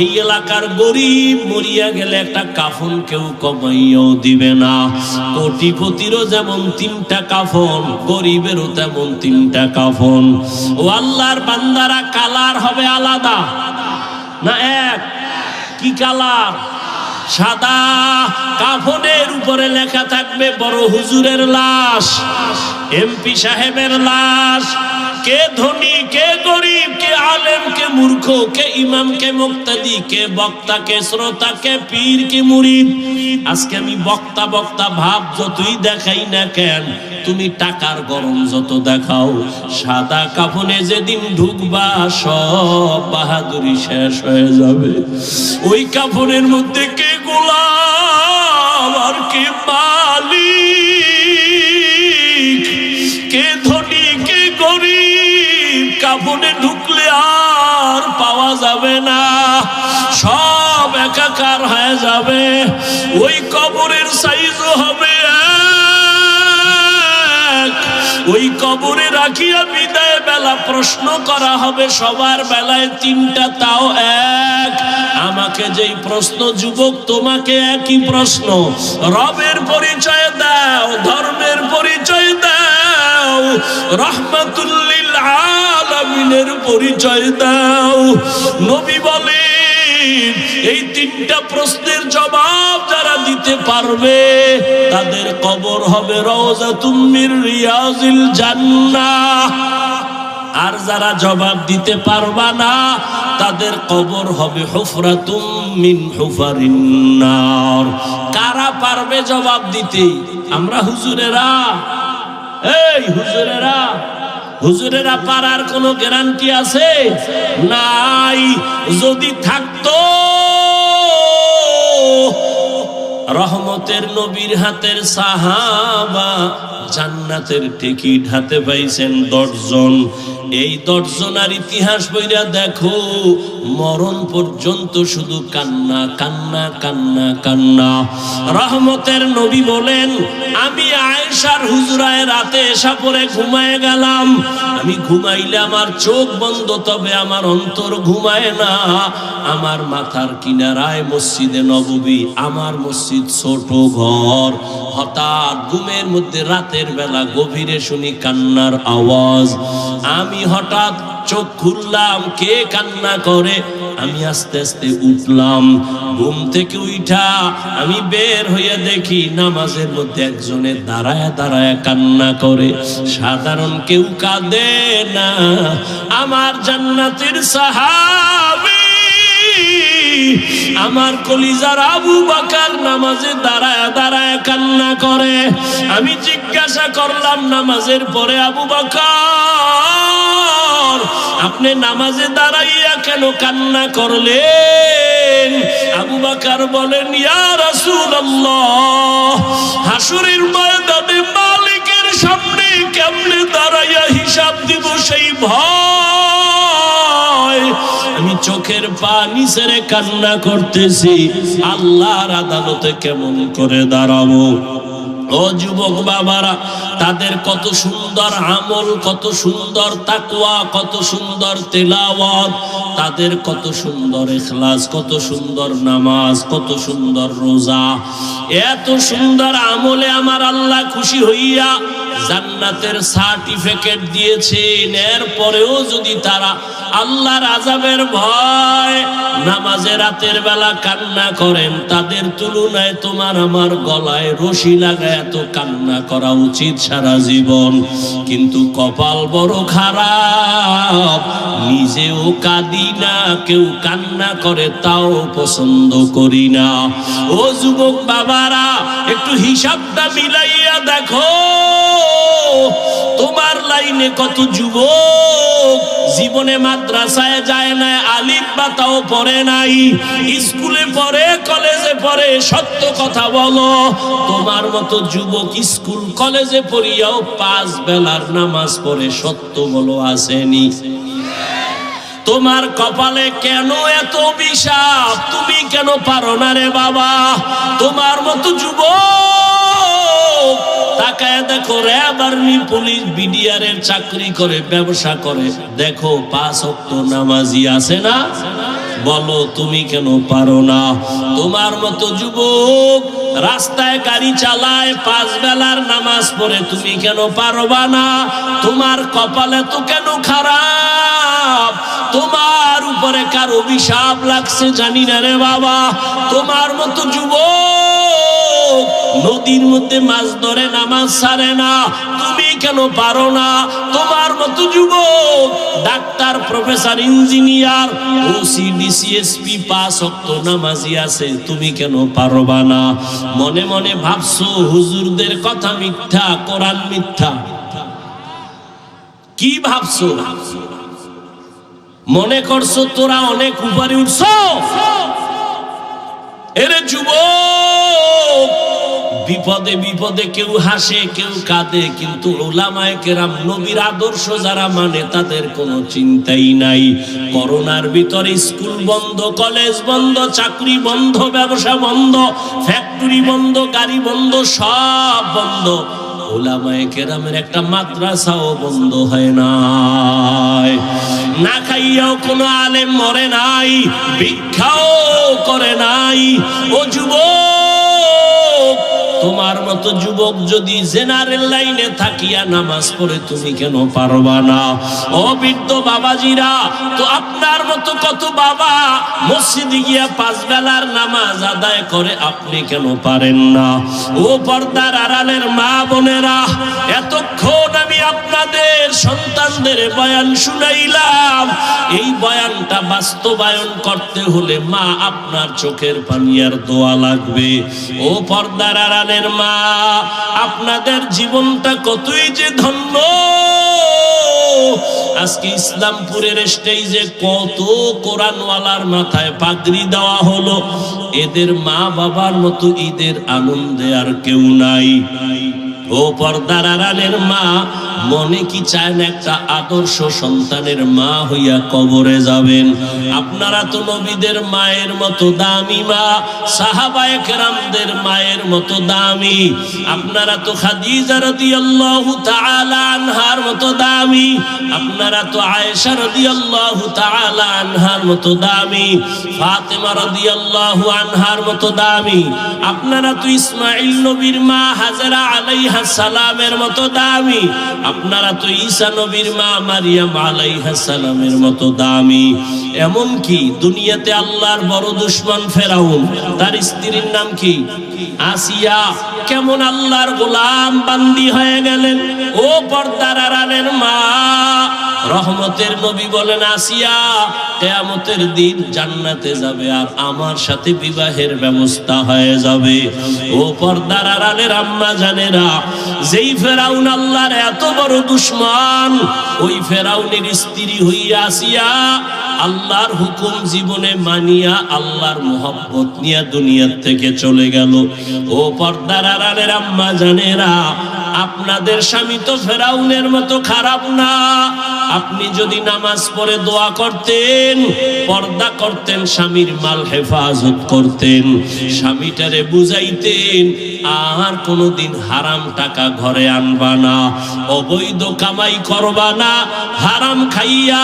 Speaker 1: এই এলাকার গরিব মরিয়া গেলে একটা কাফন কেউ কমাইয়াও দিবে না। কোটিপতিরও যেমন তিনটা কাফন, গরিবেরও তেমন তিনটা কাফন। ও আল্লাহর বান্দারা, কালার হবে আলাদা না এক? কি কালার? সাদা। কাফনের উপরে লেখা থাকবে বড় হুজুরের লাশ, এমপি সাহেবের লাশ। কে ধনী, কে গরিব, কে আলেম, কে মূর্খ, কে ইমাম, কে মুক্তাদি, কে বক্তা, কে শ্রোতা, কে পীর, কে মুরিদ। আজকে আমি বক্তা বক্তা ভাব যতই দেখাই না কেন, তুমি টাকার গরম যত দেখাও, সাদা কাফনে যেদিন ঢুকবা সব বাহাদুরি শেষ হয়ে যাবে। ওই কাফনের মধ্যে কে গোলাম আর কে মালিক, কে ধনী, কে গরিব, কাফনে ঢুকলে আর পাওয়া যাবে না, সব একাকার হয়ে যাবে। ওই কবরের সাইজও হবে এক। ওই কবরে রাখিয়া বিদায় বেলা প্রশ্ন করা হবে সবার বেলায় তিনটা, তাও এক। আমাকে যেই প্রশ্ন যুবক, তোমাকে একই প্রশ্ন। রবের পরিচয় দাও, ধর্মের পরিচয় দাও, রহমাতুল লিল আলামিনের পরিচয় দাও। নবী বলেন এই তিনটা প্রশ্নের জবাব যারা দিতে পারবে তাদের কবর হবে রওজাতুম মির রিয়াজিল জান্নাহ। আর যারা জবাব দিতে পারবা না তাদের কবর হবে হুফরাতুম মিন হুফারিন নার। কারা পারবে জবাব দিতে? আমরা হুজুরেরা। এই হুজুরেরা, হুজুরেরা পারার কোনো গ্যারান্টি আছে? নাই। যদি থাকতো রহমতের নবীর হাতের সাহাবা জান্নাতের টিকিট হাতে পাইছেন 10 জন। এই 10 জনের ইতিহাস বইরা দেখো, মরণ পর্যন্ত শুধু কান্না কান্না কান্না কান্না। রহমতের নবী বলেন, আমি আয়েশার হুজরায় রাতে এসা পরে ঘুমায় গেলাম। আমি ঘুমাইলে আমার চোখ বন্ধ, তবে আমার অন্তর ঘুমায় না। আমার মাথার কিনারায় মসজিদে নববী, আমার মসজিদ ছোট ঘর। হঠাৎ ঘুমের মধ্যে রাতের বেলা গভীরে শুনি কান্নার আওয়াজ। আমি হঠাৎ চোখ খুললাম, কে কান্না করে? আমি আস্তে আস্তে উঠলাম। ঘুম থেকে উঠা আমি বের হইয়া দেখি নামাজের মধ্যে একজনে দাঁড়ায় দাঁড়ায় কান্না করে। সাধারণ কেউ কাঁদে না, আমার জান্নাতের সাহাবী আমার কলিজার আবু বকর নামাজে দাঁড়ায় দাঁড়ায় কান্না করে। আমি জিজ্ঞাসা করলাম, নামাজের পরে আবু বকর আপনি নামাজে দাঁড়াইয়া কেন কান্না করলেন? আবু বকর বলেন, ইয়া রাসূলুল্লাহ, হাসরের ময়দানে মালিকের সামনে কেমনে দাঁড়াইয়া হিসাব দিব সেই ভয়। আমি চোখের পানি ছেড়ে কান্না করতেছি, আল্লাহর আদালতে কেমন করে দাঁড়াবো। ও যুবক বাবারা, তাদের কত সুন্দর আমল, কত সুন্দর তাকওয়া, কত সুন্দর তেলাওয়াত, তাদের কত সুন্দর ইখলাস, কত সুন্দর নামাজ, কত সুন্দর রোজা। এত সুন্দর আমলে আমার আল্লাহ খুশি হইয়া জান্নাতের সার্টিফিকেট দিয়েছেন। এরপরেও যদি তারা আল্লাহর আযাবের ভয় নামাজে রাতের বেলা কান্না করেন, তাদের তুলনায় তোমার আমার গলায় রশি লাগায় এত কান্না করা উচিত সারা জীবন। কিন্তু কপাল বড় খারাপ, নিজেও কাঁদি না, কেউ কান্না করে তাও পছন্দ করি না। ও যুবক বাবারা, একটু হিসাবটা মিলাইয়া দেখো, তোমার লাইনে কত যুবক জীবনে মাদ্রাসায় যায় না, আলিফ বা তাও পড়ে নাই, স্কুলে পড়ে, কলেজে পড়ে। সত্য কথা বলো, তোমার মতো যুবক স্কুল কলেজে পড়িয়াও 5 বেলার নামাজ পড়ে, সত্য বলো আসেনি? তোমার কপালে কেন এত অভিশাপ? তুমি কেন পারো না রে বাবা? তোমার মতো যুবক তাকায় দেখো র‍্যাব, আর্মি, পুলিশ, বিডিআর এর চাকরি করে, ব্যবসা করে, দেখো 5 ওয়াক্ত নামাজি আছে না? বলো তুমি কেন পারো না? তোমার মতো যুবক রাস্তায় গাড়ি চালায়, 5 বেলার নামাজ পড়ে, তুমি কেন পারবা না? তোমার কপালে তো কেন খারাপ? তোমার উপরে কার অভিশাপ লাগছে জানি না রে বাবা। তোমার মতো যুবক নদীর মধ্যে মাছ ধরে, নামাজ ছাড়ে না, তুমি কেন পারো না? তোমার মতো যুবক doctor, professor, engineer, OC, DC, SP, 5 ওয়াক্ত নামাজি আছে, তুমি কেন পারবা না? মনে মনে ভাবছো হুজুরদের কথা মিথ্যা, কোরআন মিথ্যা। কি ভাবছো? মনে করছো তোরা অনেক উপরে উঠছো? এরে যুবক, বিপদে বিপদে কেউ হাসে, কেউ কাঁদে, কিন্তু উলামায়ে কেরাম, নবীর আদর্শ যারা মানে তাদের কোনো চিন্তাই নাই। করোনার ভিতরে স্কুল বন্ধ, কলেজ বন্ধ, চাকরি বন্ধ, ব্যবসা বন্ধ, ফ্যাক্টরি বন্ধ, গাড়ি বন্ধ, সব বন্ধ। উলামায়ে কেরামের একটা মাদ্রাসাও বন্ধ হয় নাই। না খাইয়াও কোনো আলেম মরে নাই, ভিক্ষাও করে নাই। ও যুবক, তোমার মতো যুবক যদি জেনারেল লাইনে থাকিয়া নামাজ পড়ে, তুমি কেন পারবা না? ও বৃদ্ধ বাবাজিরা, তো আপনার মতো কত বাবা মসজিদে গিয়া 5 বেলার নামাজ আদায় করে, আপনি কেন পারেন না? ও পর্দার আড়ালের মা বোনেরা, এতক্ষণ আমি আপনাদের সন্তানদের বয়ান শুনাইলাম। এই বয়ানটা বাস্তবায়ন করতে হলে মা আপনার চোখের পানি আর দোয়া লাগবে। ও পর্দার আড়ালের মা, আপনাদের জীবনটা কতই যে ধন্য। আজকে ইসলামপুরের স্টেজে কত কোরআনওয়ালার মাথায় পাগড়ি দেওয়া হলো। এদের মা বাবার মতো ঈদের আনন্দে আর কেউ নাই। ও পর্দার আড়ালের মা, মনে কি চায় না একটা আদর্শ সন্তানের মা হইয়া কবরে যাবেন? আপনারা তো নবীদের মায়ের মতো দামি মা, সাহাবায়ে কেরামদের মায়ের মতো দামি। আপনারা তো খাদিজা রাদিয়াল্লাহু তাআলা আনহার মতো দামি। আপনারা তো আয়েশা রাদিয়াল্লাহু তাআলা আনহার মতো দামি, ফাতেমা রাদিয়াল্লাহু আনহার মতো দামি। আপনারা তো ইসমাঈল নবীর মা হাজেরা আলাইহা সালামের মতো দামি। আপনারা তো ঈসা নবীর মা মারিয়াম আলাইহা সালামের মতো দামি। এমন কি দুনিয়াতে আল্লাহর বড় দুশমন ফেরাউন, তার স্ত্রীর নাম কি? আসিয়া, কেমন আল্লাহর গোলাম বান্দি হয়ে গেলেন। ও পর্দার আড়ালের মা, রহমতের নবী বলেন, আসিয়া কিয়ামতের দিন জান্নাতে যাবে আর আমার সাথে বিবাহের ব্যবস্থা হয়ে যাবে। ও পর্দার আড়ালের আম্মা জানেরা, যেই ফেরাউন আল্লাহর এত বড় দুশমন, ওই ফেরাউনের স্ত্রী হইয়া আসিয়া আল্লাহর হুকুম জীবনে মানিয়া আল্লাহর মোহাব্বত নিয়ে দুনিয়ার থেকে চলে গেল। ও পর্দার আড়ালের আম্মা জানেরা, আপনাদের স্বামী তো ফেরাউনের মতো খারাপ না। আপনি যদি নামাজ পড়ে দোয়া করতেন, পর্দা করতেন, স্বামীর মাল হেফাজত করতেন, স্বামীটারে বুঝাইতেন আর কোনোদিন হারাম টাকা ঘরে আনবা না, অবৈধ কামাই করবা না, হারাম খাইয়া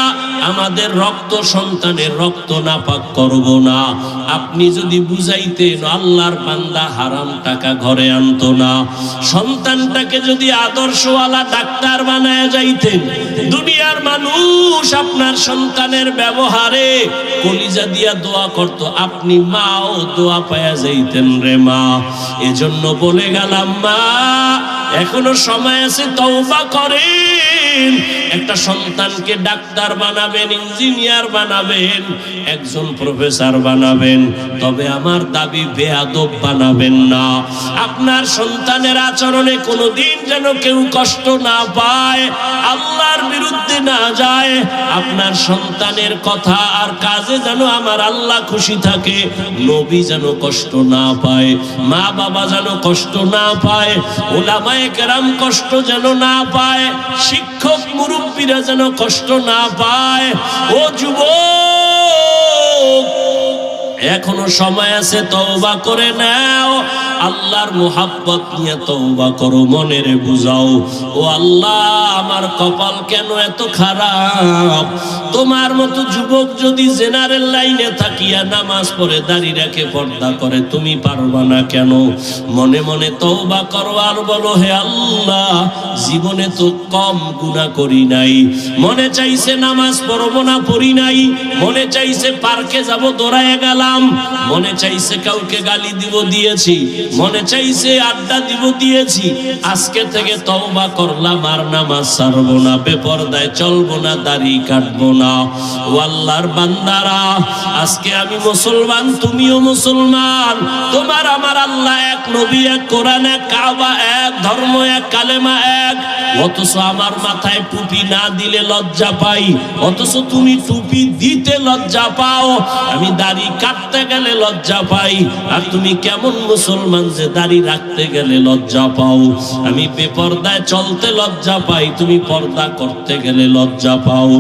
Speaker 1: আমাদের রক্ত সন্তানের রক্ত নাপাক করব না। আপনি যদি বুঝাইতেন, আল্লাহর বান্দা হারাম টাকা ঘরে আনতো না, সন্তানটাকে যদি আদর্শওয়ালা ডাক্তার বানায় যাইতেন, দুনিয়ার মানুষ আপনার সন্তানের ব্যবহারে কলিজা দিয়া দোয়া করত, আপনি মাও দোয়া পায়া যাইতেন রে মা। এজন্য বলে গেলাম মা, এখনো সময় আছে, তওবা করেন। একটা সন্তানকে ডাক্তার বানাবেন, ইঞ্জিনিয়ার বানাবেন, একজন প্রফেসর বানাবেন, তবে আমার দাবি বেয়াদব বানাবেন না। আপনার সন্তানের আচরণে কোনোদিন যেন কেউ কষ্ট না পায়, আল্লাহর বিরুদ্ধে না যায়। আপনার সন্তানের কথা আর কাজে যেন আমার আল্লাহ খুশি থাকে, নবী যেন কষ্ট না পায়, মা বাবা যেন কষ্ট না পায়, উলামায়ে কেরাম কষ্ট যেন না পায়, শিক্ষক মুরব্বীরা যেন কষ্ট না পায়। ও যুবক, এখনো সময় আছে, তওবা করে নাও। আল্লাহর মুহাব্বত নিয়ে তওবা করো, মনেরে বুঝাও, ও আল্লাহ আমার কপাল কেন এত খারাপ। তোমার মতো যুবক যদি জেনারেল লাইনে থাকিয়া নামাজ পড়ে দাড়ি রেখে পর্দা করে, তুমি পারবা না কেন? মনে মনে তওবা করো আর বলো, হে আল্লাহ জীবনে তো কম গুনাহ করি নাই, মনে চাইছে নামাজ পড়বো না, পড়ি নাই, মনে চাইছে পার্কে যাব দৌড়ায় গেলাম, মনে চাইছে কাউকে গালি দিব দিয়েছি, মনে চাইছে আড্ডা দিব দিয়েছি, আজকে থেকে তওবা করলাম আর নামাজ ছাড়বো না, বেপরদায় চলবো না, দাড়ি কাটবো না। ও আল্লাহর বান্দারা, আজকে আমি মুসলমান, তুমিও মুসলমান, তোমার আমার আল্লাহ এক, নবী এক, কোরআন এক, কাবা এক, ধর্ম এক, কালেমা এক, অথচ আমার মাথায় টুপি না দিলে লজ্জা পাই, অথচ তুমি টুপি দিতে লজ্জা পাও, আমি দাড়ি কাটতে গেলে লজ্জা পাই, আর তুমি কেমন মুসলমান যে দাড়ি রাখতে গেলে লজ্জা পাও? আমি বেপরদায় চলতে লজ্জা পাই, তুমি পর্দা করতে গেলে লজ্জা পাও।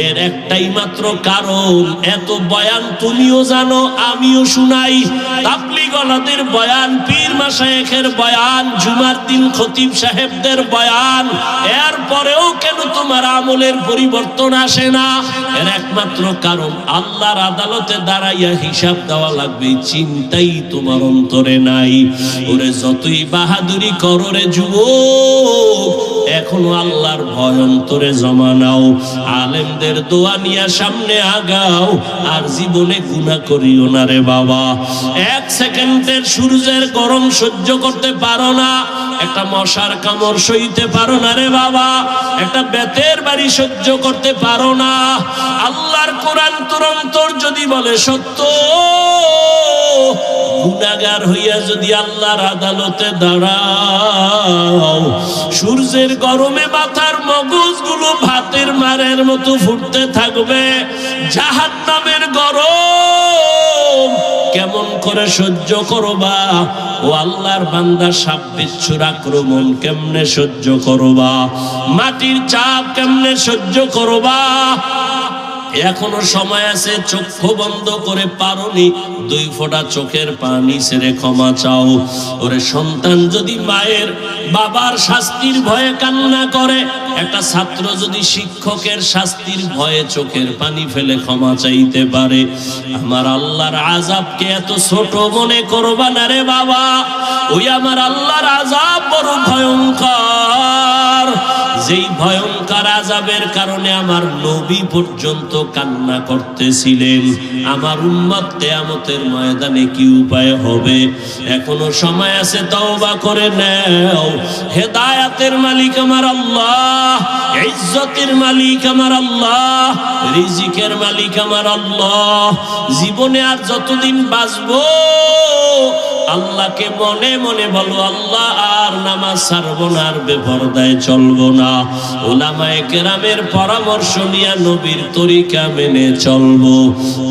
Speaker 1: এর একটাই মাত্র কারণ, এত বয়ান তুমিও জানো, আমিও শুনাই, তাবলীগওয়ালাদের বয়ান, পীর মাশায়েখের বয়ান, জুমার দিন খতিব সাহেবদের বয়ান, এরপরেও কেন তোমার আমলের পরিবর্তন আসে না? এর একমাত্র কারণ, আল্লাহর আদালতে দাঁড়াইয়া হিসাব দেওয়া লাগবে, চিন্তাই তোমার অন্তরে নাই। ওরে যতই বাহাদুরি করো রে যুবক, এখনো আল্লাহর ভয় অন্তরে জমা নাও, আলেমদের দোয়া নিয়ে সামনে আগাও, আর জীবনে গুনাহ করিও না রে বাবা। এক সেকেন্ডের সূর্যের গরম সহ্য করতে পারো না, একটা মশার কামড় সইতে পারো না রে বাবা, একটা বেতের বাড়ি সহ্য করতে পারো না। আল্লাহর কোরআন তোর অন্তর যদি বলে সত্য, গুনাহগার হইয়া যদি আল্লাহর আদালতে দাঁড়াও, সূর্যের গরমে মাথার মগজগুলো ভাতের মারের মতো ফুটতে থাকবে, জাহান্নামের গরম কেমন করে সহ্য করবা? ও আল্লাহর বান্দা, সাপ বিচ্ছুর আক্রমণ কেমনে সহ্য করবা? মাটির চাপ কেমনে সহ্য করবা? এখনো সময় আছে, চক্ষু বন্ধ করে পারোনি, 2 ফোঁটা চোখের পানি ছেড়ে ক্ষমা চাও। ওরে সন্তান যদি মায়ের বাবার শাস্তির ভয়ে কান্না করে, একটা ছাত্র যদি শিক্ষকের শাস্তির ভয়ে চোখের পানি ফেলে ক্ষমা চাইতে পারে, আমার আল্লাহর আযাবকে এত ছোট মনে করবা না রে বাবা। ওই আমার আল্লাহর আযাব বড় ভয়ঙ্কর, যেই ভয়ঙ্কর আযাবের কারণে আমার নবী পর্যন্ত কান্না করতেছিলেন। আমার উম্মত কিয়ামতের ময়দানে কি উপায় হবে? এখনো সময় আছে, তওবা করে নাও। হেদায়েতের মালিক আমার আল্লাহ, ইজ্জতের মালিক আমার আল্লাহ, রিজিকের মালিক আমার আল্লাহ। জীবনে আর যতদিন বাঁচবো আল্লাহকে মনে মনে বলো, আল্লাহ আর নামাজ ছাড়বো না, আর বেপরদায় চলবো না, উলামায়ে কেরামের পরামর্শ নিয়ে নবীর তরিকা মেনে চলবো।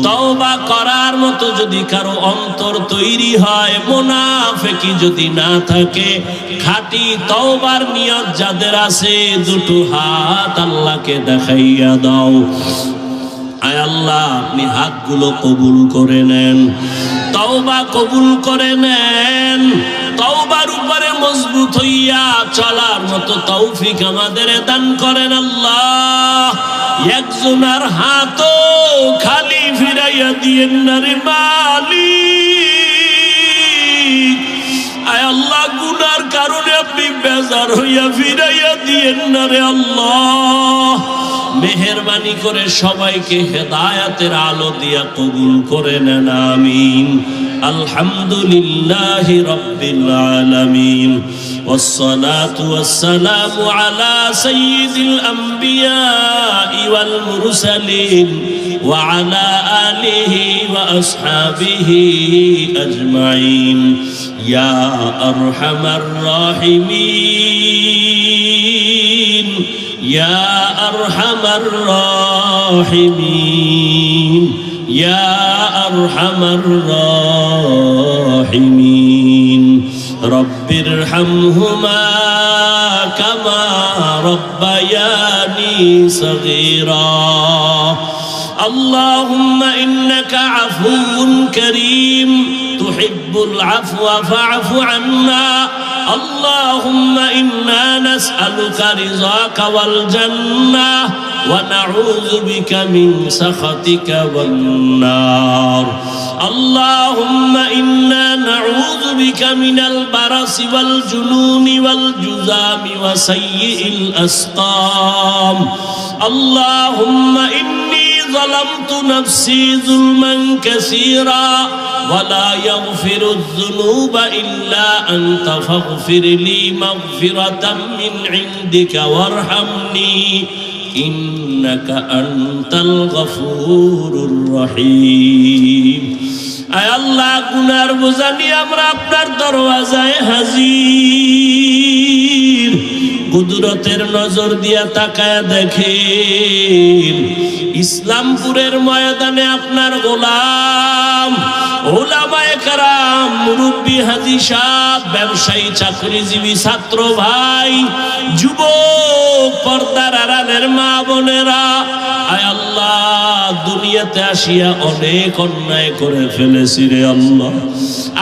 Speaker 1: তওবা করার মতো যদি কারো অন্তর তৈরি হয়, মুনাফিকি যদি না থাকে, খাঁটি তওবার নিয়ত যাদের আছে, দুটো হাত আল্লাহকে দেখাইয়া দাও। আয় আল্লাহ, আপনি হাতগুলো কবুল করে নেন, তওবা কবুল করে নেন, তওবার উপরে মজবুত হইয়া চলার মতো তৌফিক আমাদের দান করেন আল্লাহ। একজনের হাতও খালি ফিরাইয়া দিয়েন না রে মালিক। আয় আল্লাহ, গুনার কারণে আপনি বেজার হইয়া ফিরাইয়া দিয়েন না রে আল্লাহ। মেহেরবানি করে সবাইকে হেদায়েতের আলো দিয়া কবুল করে নেন, আমিন। আলহামদুলিল্লাহি রাব্বিল আলামিন, ওয়াসসালাতু ওয়াসসালামু আলা সাইয়্যিদিল আমবিয়াই ওয়াল মুরসালিন ওয়া আলা আলিহি ওয়া আসহাবিহি আজমাইন। ইয়া আরহামার রাহিমিন, ইয়া আরহামার রাহিমিন, ইয়া আরহামার রাহিমিন। রব্বিরহামহুমা কামা রব্বায়ানি সগীরা। اللهم إنك عفو كريم تحب তুহিব্বুল আফওয়া ফা'ফু আন্না আল্লাহুম্মা ইন্না নাসআলুকা রিযাকা ওয়াল জান্নাহ ওয়া নাউযু বিকা মিন সাখাতিকা ওয়ান নার আল্লাহুম্মা ইন্না নাউযু বিকা মিনাল বারাসি ওয়াল জুনুনি ওয়াল জুযামি ওয়া সাইয়্যিল আসকাম আল্লাহুম্মা ইন্নী ظلمت نفسي ظلما كثيرا ولا يغفر الذنوب إلا أنت فاغفر لي مغفرة من عندك وارحمني إنك أنت الغفور الرحيم আয় আল্লাহ গুনার বোঝা নিয়ে আমরা আপনার দরওয়াজায় হাজির কুদরতের নজর দিয়া তাকায়া দেখেন ইসলামপুরের ময়দানে আপনার গোলাম ওলামায়ে কেরাম মুরব্বী হাজী সাহেব ব্যবসায়ী চাকরিজীবী ছাত্র ভাই যুবক পর্দার আড়ালের মা বোনেরা আয় আল্লাহ দুনিয়াতে আসিয়া অনেক অন্যায় করে ফেলেছি রে আল্লাহ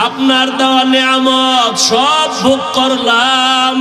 Speaker 1: আপনার দেওয়া নেয়ামত সব ভোগ করলাম